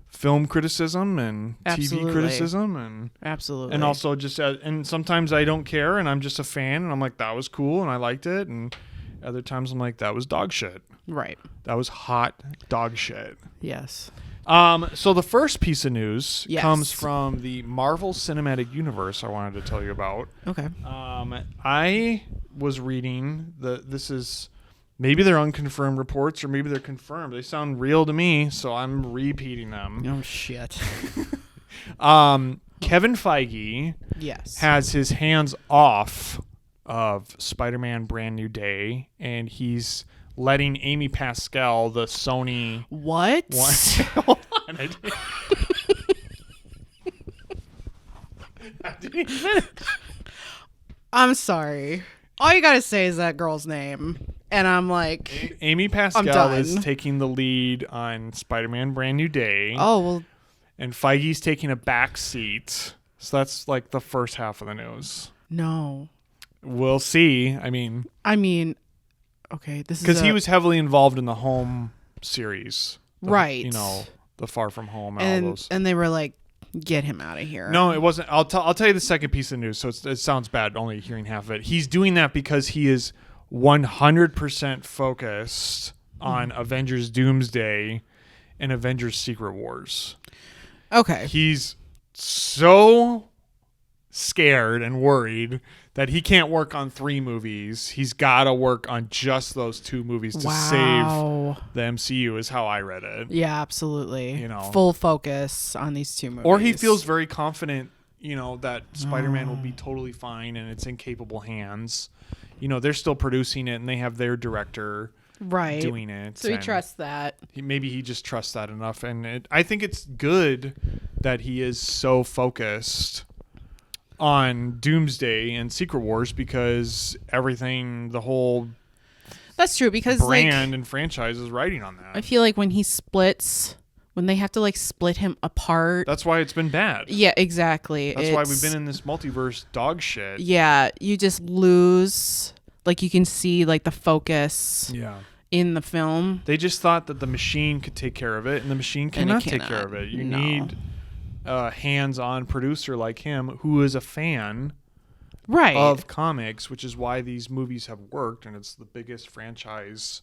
film criticism and TV criticism, and absolutely, and also just and sometimes I don't care and I'm just a fan and I'm like, that was cool and I liked it, and other times I'm like, that was dog shit. Right. That was hot dog shit. Yes. So the first piece of news yes. comes from the Marvel Cinematic Universe I wanted to tell you about. Okay. I was reading this is maybe they're unconfirmed reports or maybe they're confirmed. They sound real to me, so I'm repeating them. Oh shit. Kevin Feige yes. has his hands off of Spider-Man Brand New Day, and he's letting Amy Pascal, the Sony... What? Hold on. I didn't finish. I'm sorry. All you gotta say is that girl's name, and I'm like... Amy Pascal is taking the lead on Spider-Man Brand New Day. Oh, well... And Feige's taking a back seat. So that's like the first half of the news. No. We'll see. I mean... Okay, this is because he was heavily involved in the Home series, right? You know, the Far From Home and all those. And they were like, "Get him out of here." No, it wasn't. I'll tell you the second piece of news. So it sounds bad only hearing half of it. He's doing that because he is 100% focused on Avengers Doomsday and Avengers Secret Wars. Okay, he's so scared and worried that he can't work on 3 movies. He's got to work on just those 2 movies to save the MCU, is how I read it. Yeah, absolutely. You know, full focus on these 2 movies. Or he feels very confident, you know, that Spider-Man will be totally fine and it's in capable hands. You know, they're still producing it and they have their director doing it. So he trusts that. Maybe he just trusts that enough. And I think it's good that he is so focused on Doomsday and Secret Wars, because everything, the whole that's true, because brand and franchise is riding on that. I feel like when they have to like split him apart, that's why it's been bad. Yeah, exactly. That's why we've been in this multiverse dog shit. Yeah, you just lose, like you can see like the focus in the film. They just thought that the machine could take care of it, and the machine cannot take care of it. You need a hands-on producer like him who is a fan right. of comics, which is why these movies have worked, and it's the biggest franchise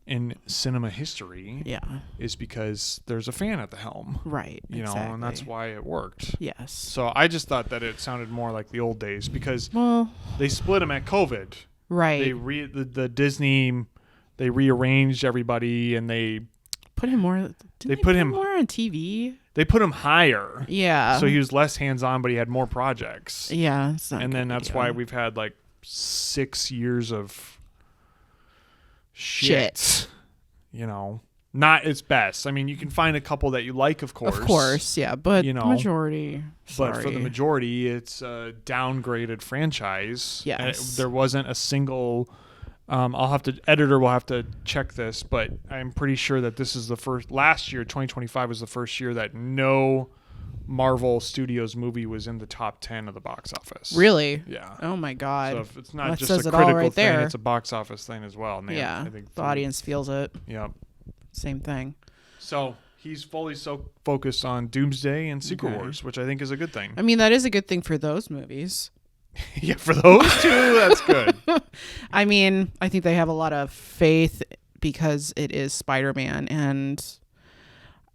in cinema history. Yeah. Is because there's a fan at the helm. Right. You know, and that's why it worked. Yes. So I just thought that it sounded more like the old days because Well, they split them at COVID. right. The Disney, they rearranged everybody and they put him more. They put him more on TV. They put him higher. Yeah. So he was less hands-on, but he had more projects. Yeah. And then that's why we've had like 6 years of shit. You know, not its best. I mean, you can find a couple that you like, of course. Of course, yeah. But you know, the majority. But for the majority, it's a downgraded franchise. Yes. There wasn't a single... editor will have to check this, but I'm pretty sure that this is the first, last year, 2025 was the first year that no Marvel Studios movie was in the top 10 of the box office. Really? Yeah. Oh my God. So if it's not that just says a it all critical right thing, there. it's a box office thing as well. And yeah. I think the audience feels it. Yeah. Same thing. So he's fully focused on Doomsday and Secret Wars, which I think is a good thing. I mean, that is a good thing for those movies. Yeah, for those two, that's good. I mean, I think they have a lot of faith because it is Spider-Man, and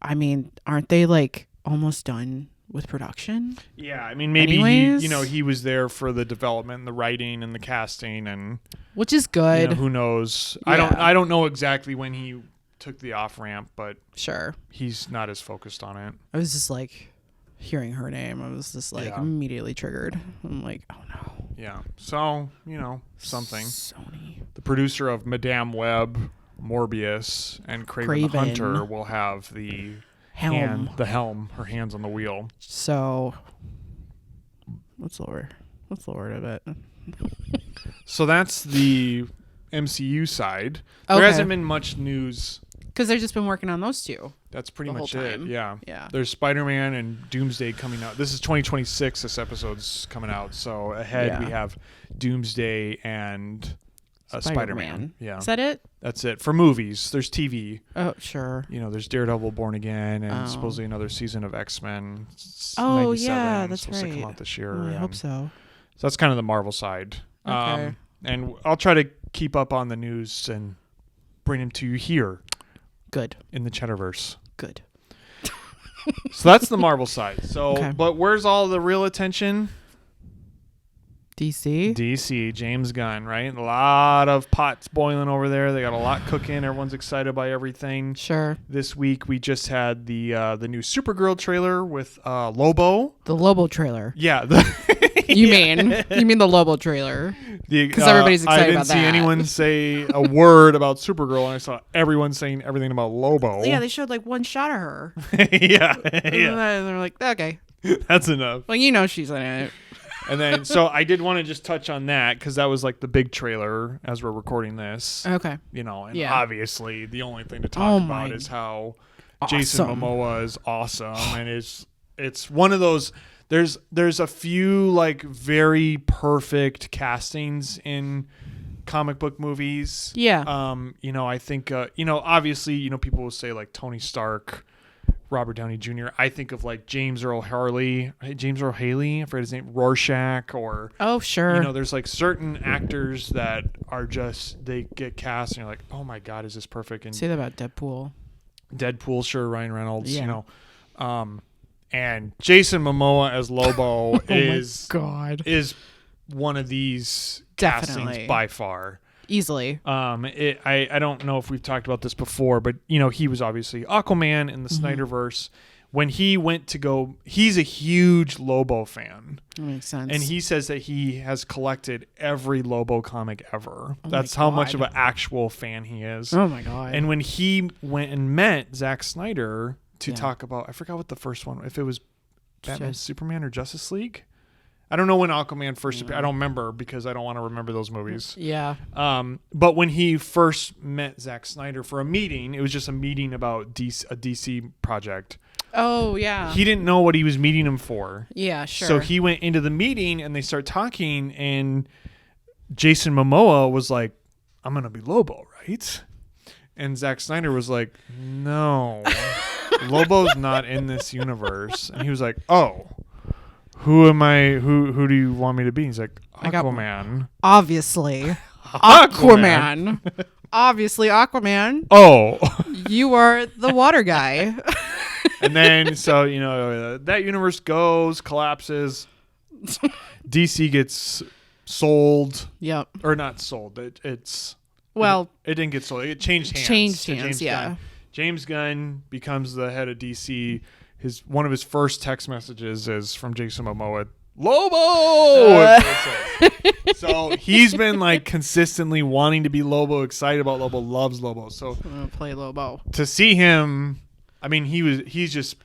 I mean, aren't they like almost done with production? Yeah, I mean, maybe he was there for the development, and the writing, and the casting, and which is good. Who knows? Yeah. I don't know exactly when he took the off ramp, but sure, he's not as focused on it. I was just like hearing her name, I was just like immediately triggered. I'm like, oh no. Yeah. So, something. Sony. The producer of Madame Web, Morbius, and Kraven the Hunter will have the helm, her hands on the wheel. So let's lower it a bit. So that's the MCU side. Okay. There hasn't been much news. Because they've just been working on those two. That's pretty much it. Yeah. Yeah. There's Spider-Man and Doomsday coming out. This is 2026. This episode's coming out. So ahead we have Doomsday and Spider-Man. Yeah. Is that it? That's it. For movies, there's TV. Oh, sure. There's Daredevil Born Again and supposedly another season of X-Men. Oh, 97, yeah, that's supposed right. to come out this year. Oh, I hope so. So that's kind of the Marvel side. Okay. And I'll try to keep up on the news and bring them to you here. Good. In the CheddarVerse. Good. So that's the Marvel side. So, okay. But where's all the real attention? DC, James Gunn, right? A lot of pots boiling over there. They got a lot cooking. Everyone's excited by everything. Sure. This week we just had the new Supergirl trailer with Lobo. The Lobo trailer. Yeah. You mean the Lobo trailer? Because everybody's excited about that. I didn't see anyone say a word about Supergirl, and I saw everyone saying everything about Lobo. Yeah, they showed like one shot of her. yeah. And they're like, okay. That's enough. Well, she's in it. And then, so I did want to just touch on that because that was like the big trailer as we're recording this. Okay. And obviously the only thing to talk about is how Jason Momoa is awesome. And it's one of those, there's a few like very perfect castings in comic book movies. Yeah. I think, obviously, people will say like Tony Stark, Robert Downey Jr. I think of like James Earl Haley, I forget his name, Rorschach, or sure. There's like certain actors that are just, they get cast and you're like, oh my God, is this perfect? And say that about Deadpool, sure, Ryan Reynolds, and Jason Momoa as Lobo is one of these castings by far. Easily. I don't know if we've talked about this before, but he was obviously Aquaman in the Snyderverse. When he went to go, he's a huge Lobo fan. That makes sense. And he says that he has collected every Lobo comic ever. That's how much of an actual fan he is. Oh my God. And when he went and met Zack Snyder to talk about, I forgot what the first one, if it was Batman, Superman, or Justice League. I don't know when Aquaman first appeared. I don't remember because I don't want to remember those movies. Yeah. But when he first met Zack Snyder for a meeting, it was just a meeting about a DC project. Oh, yeah. He didn't know what he was meeting him for. Yeah, sure. So he went into the meeting and they start talking, and Jason Momoa was like, I'm going to be Lobo, right? And Zack Snyder was like, no. Lobo's not in this universe. And he was like, oh, who am I? Who do you want me to be? He's like, Aquaman. Obviously. Aquaman. Obviously, Aquaman. Oh. You are the water guy. And then, so, that universe collapses. DC gets sold. Yep. Or not sold. It didn't get sold. It changed hands. Yeah. James Gunn becomes the head of DC. One of his first text messages is from Jason Momoa. Lobo! So he's been like consistently wanting to be Lobo, excited about Lobo, loves Lobo. So I'm gonna play Lobo. To see him, I mean, he's just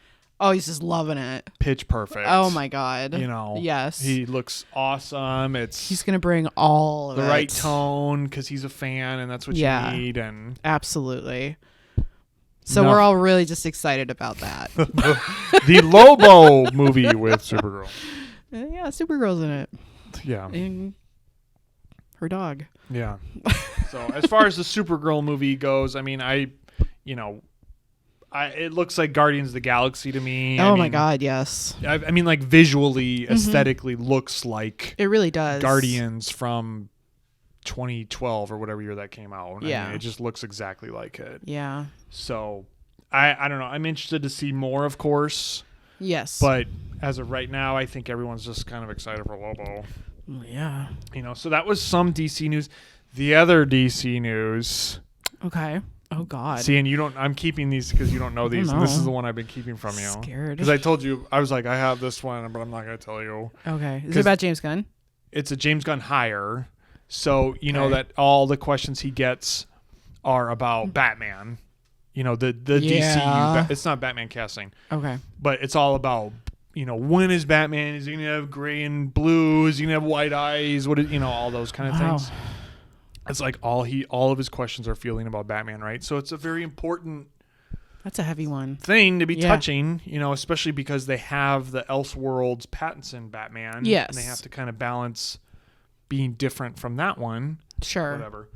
he's just loving it. Pitch perfect. Oh my god. Yes. He looks awesome. He's gonna bring all of the right tone because he's a fan, and that's what you need. And absolutely. So we're all really just excited about that. The Lobo movie with Supergirl. Yeah, Supergirl's in it. Yeah. And her dog. Yeah. So as far as the Supergirl movie goes, I mean, it looks like Guardians of the Galaxy to me. My God, yes. I mean, like visually, aesthetically looks like it really does. Guardians from 2012 or whatever year that came out. Yeah. I mean, it just looks exactly like it. Yeah. So I don't know. I'm interested to see more, of course. Yes. But as of right now, I think everyone's just kind of excited for Lobo. Yeah. So that was some DC news. The other DC news. Okay. Oh God. See, and I'm keeping these because you don't know these, and this is the one I've been keeping from you. Scared. Because I told you, I was like, I have this one, but I'm not going to tell you. Okay. Is it about James Gunn? It's a James Gunn hire. So, know that all the questions he gets are about Batman. The DCU. It's not Batman casting. Okay. But it's all about, when is Batman? Is he going to have gray and blue? Is he going to have white eyes? All those kind of things. It's like all of his questions are feeling about Batman, right? So it's a very important That's a heavy one. Thing to be touching, especially because they have the Elseworlds Pattinson Batman. Yes. And they have to kind of balance being different from that one. Sure. Whatever.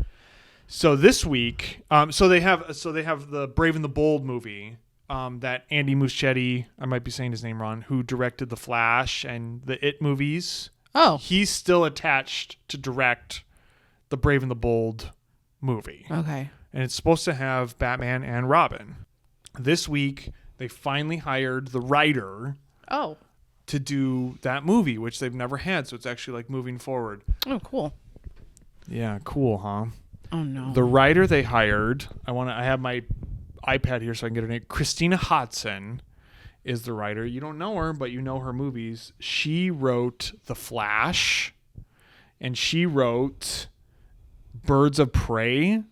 So this week, so they have the Brave and the Bold movie that Andy Muschietti, I might be saying his name wrong, who directed The Flash and the It movies. Oh. He's still attached to direct the Brave and the Bold movie. Okay. And it's supposed to have Batman and Robin. This week, they finally hired the writer to do that movie, which they've never had. So it's actually like moving forward. Oh, cool. Yeah, cool, huh? Oh, no. The writer they hired, I have my iPad here so I can get her name. Christina Hodson is the writer. You don't know her, but you know her movies. She wrote The Flash, and she wrote Birds of Prey.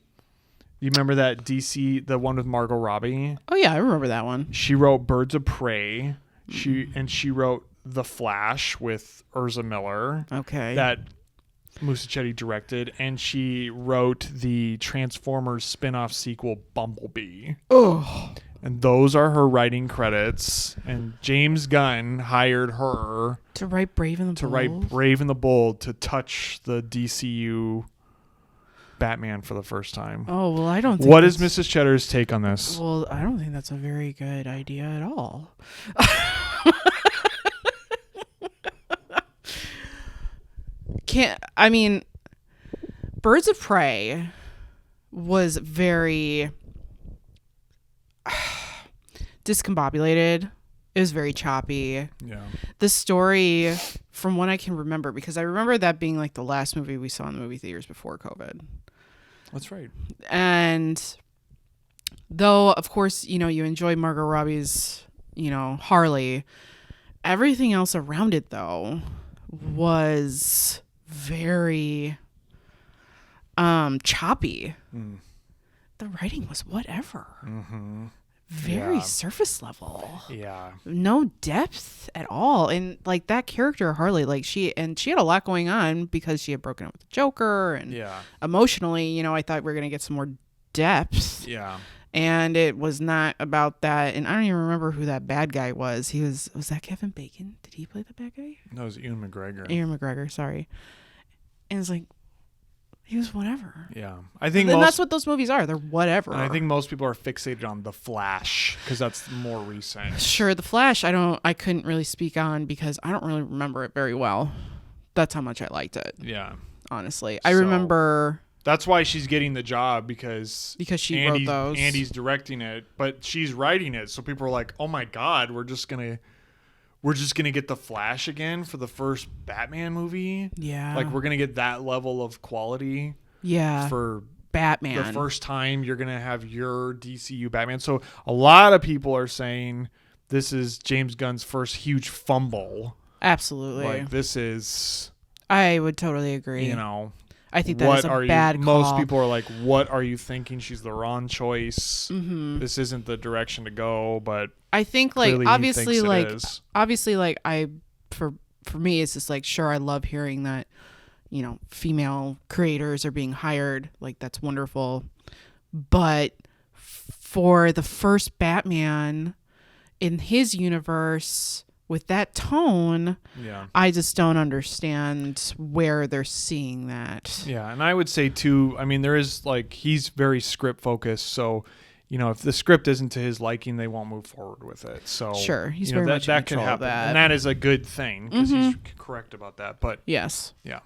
You remember that DC, the one with Margot Robbie? Oh, yeah, I remember that one. She wrote Birds of Prey. She wrote The Flash with Urza Miller. Okay. That Muschietti directed, and she wrote the Transformers spin-off sequel Bumblebee. Oh. And those are her writing credits. And James Gunn hired her to write Brave and the Bold to touch the DCU Batman for the first time. Oh, well, I don't think What is Mrs. Cheddar's take on this? Well, I don't think that's a very good idea at all. Birds of Prey was very discombobulated. It was very choppy. Yeah. The story, from what I can remember, because I remember that being like the last movie we saw in the movie theaters before COVID. That's right. And though, of course, you enjoy Margot Robbie's, Harley, everything else around it, though, was very choppy. Mm. The writing was whatever. Mm-hmm. Very surface level. Yeah. No depth at all. And like that character Harley, like she had a lot going on because she had broken up with the Joker, and emotionally, I thought we were going to get some more depth. Yeah. And it was not about that. And I don't even remember who that bad guy was. Was that Kevin Bacon? Did he play the bad guy? No, it was Ewan McGregor. Ewan McGregor, sorry. And it's like, He was whatever. Yeah. I think that's what those movies are. They're whatever. And I think most people are fixated on The Flash because that's more recent. Sure, The Flash, I couldn't really speak on because I don't really remember it very well. That's how much I liked it. Yeah. Honestly. I remember... That's why she's getting the job because she wrote those. Andy's directing it, but she's writing it. So people are like, "Oh my God, we're just gonna get the Flash again for the first Batman movie." Yeah, like we're gonna get that level of quality. Yeah, for Batman. The first time you're gonna have your DCU Batman. So a lot of people are saying this is James Gunn's first huge fumble. Absolutely, like this is. I would totally agree. You know. I think that is a bad call. Most people are like, what are you thinking? She's the wrong choice. Mm-hmm. This isn't the direction to go, but I think like obviously for me it's just like, sure, I love hearing that, you know, female creators are being hired. Like that's wonderful. But for the first Batman in his universe with that tone, I just don't understand where they're seeing that. Yeah, and I would say too, I mean, there is like, he's very script focused, so, you know, if the script isn't to his liking, they won't move forward with it. So sure, he's very much in control of that. And that is a good thing, because he's correct about that. But yes. Yeah.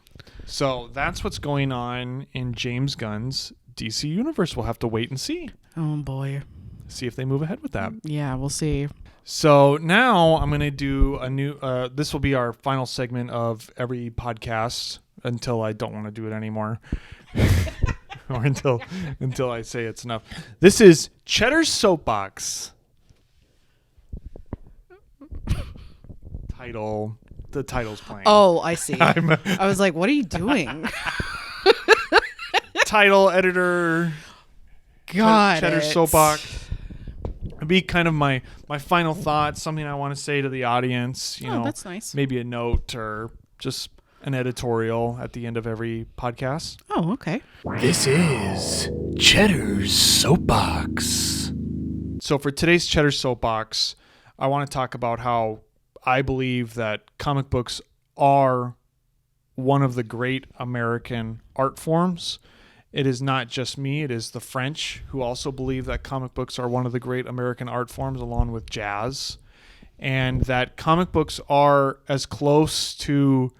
So that's what's going on in James Gunn's DC universe. We'll have to wait and see. Oh, boy. See if they move ahead with that. Yeah, we'll see. So now I'm going to do a new, this will be our final segment of every podcast until I don't want to do it anymore. Or until I say it's enough. This is Cheddar's Soapbox. The title's playing. Oh, I see. I was like, what are you doing? Title, editor. Cheddar's Soapbox. It'd be kind of my final thoughts, something I want to say to the audience. You know, that's nice. Maybe a note or just an editorial at the end of every podcast. Oh, okay. This is Cheddar's Soapbox. So for today's Cheddar Soapbox, I want to talk about how I believe that comic books are one of the great American art forms. It is not just me, it is the French who also believe that comic books are one of the great American art forms along with jazz, and that comic books are as close to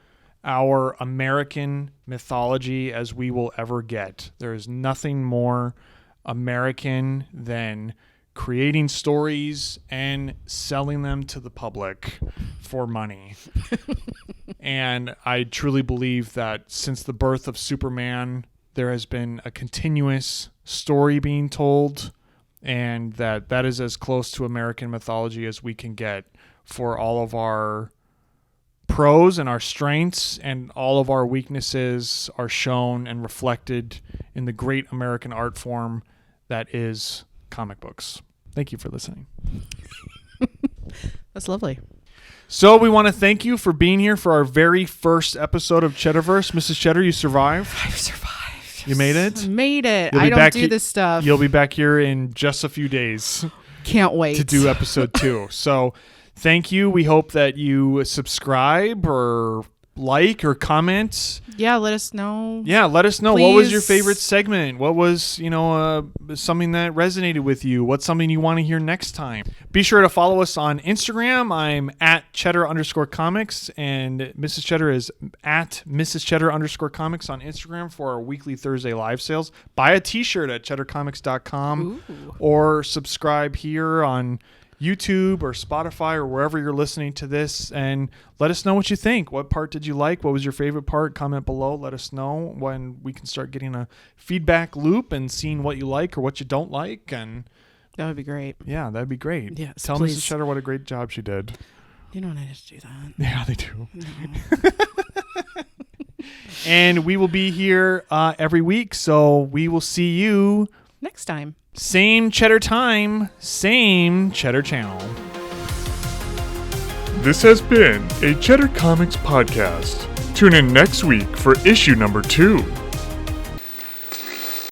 our American mythology as we will ever get. There is nothing more American than creating stories and selling them to the public for money. And I truly believe that since the birth of Superman, there has been a continuous story being told, and that is as close to American mythology as we can get for all of our pros and our strengths, and all of our weaknesses are shown and reflected in the great American art form that is comic books. Thank you for listening. That's lovely. So we want to thank you for being here for our very first episode of CheddarVerse. Mrs. Cheddar, you survived. I've survived. You made it? Made it. I don't do this stuff. You'll be back here in just a few days. Can't wait. To do episode 2. So thank you. We hope that you subscribe or like or comment. Yeah, let us know. Yeah, let us know. Please. What was your favorite segment? What was, something that resonated with you? What's something you want to hear next time? Be sure to follow us on Instagram. I'm at Cheddar_Comics, and Mrs. Cheddar is at Mrs. Cheddar_Comics on Instagram for our weekly Thursday live sales. Buy a t-shirt at cheddarcomics.com. Ooh. Or subscribe here on YouTube or Spotify or wherever you're listening to this, and let us know what you think. What part did you like? What was your favorite part? Comment below. Let us know when we can start getting a feedback loop and seeing what you like or what you don't like. And that would be great. Yeah, that'd be great. Yes, Tell please. Mrs. Cheddar what a great job she did. You don't need to do that. Yeah, they do. No. And we will be here every week, so we will see you next time. Same Cheddar time, same Cheddar channel. This has been a Cheddar Comics podcast. Tune in next week for issue number 2.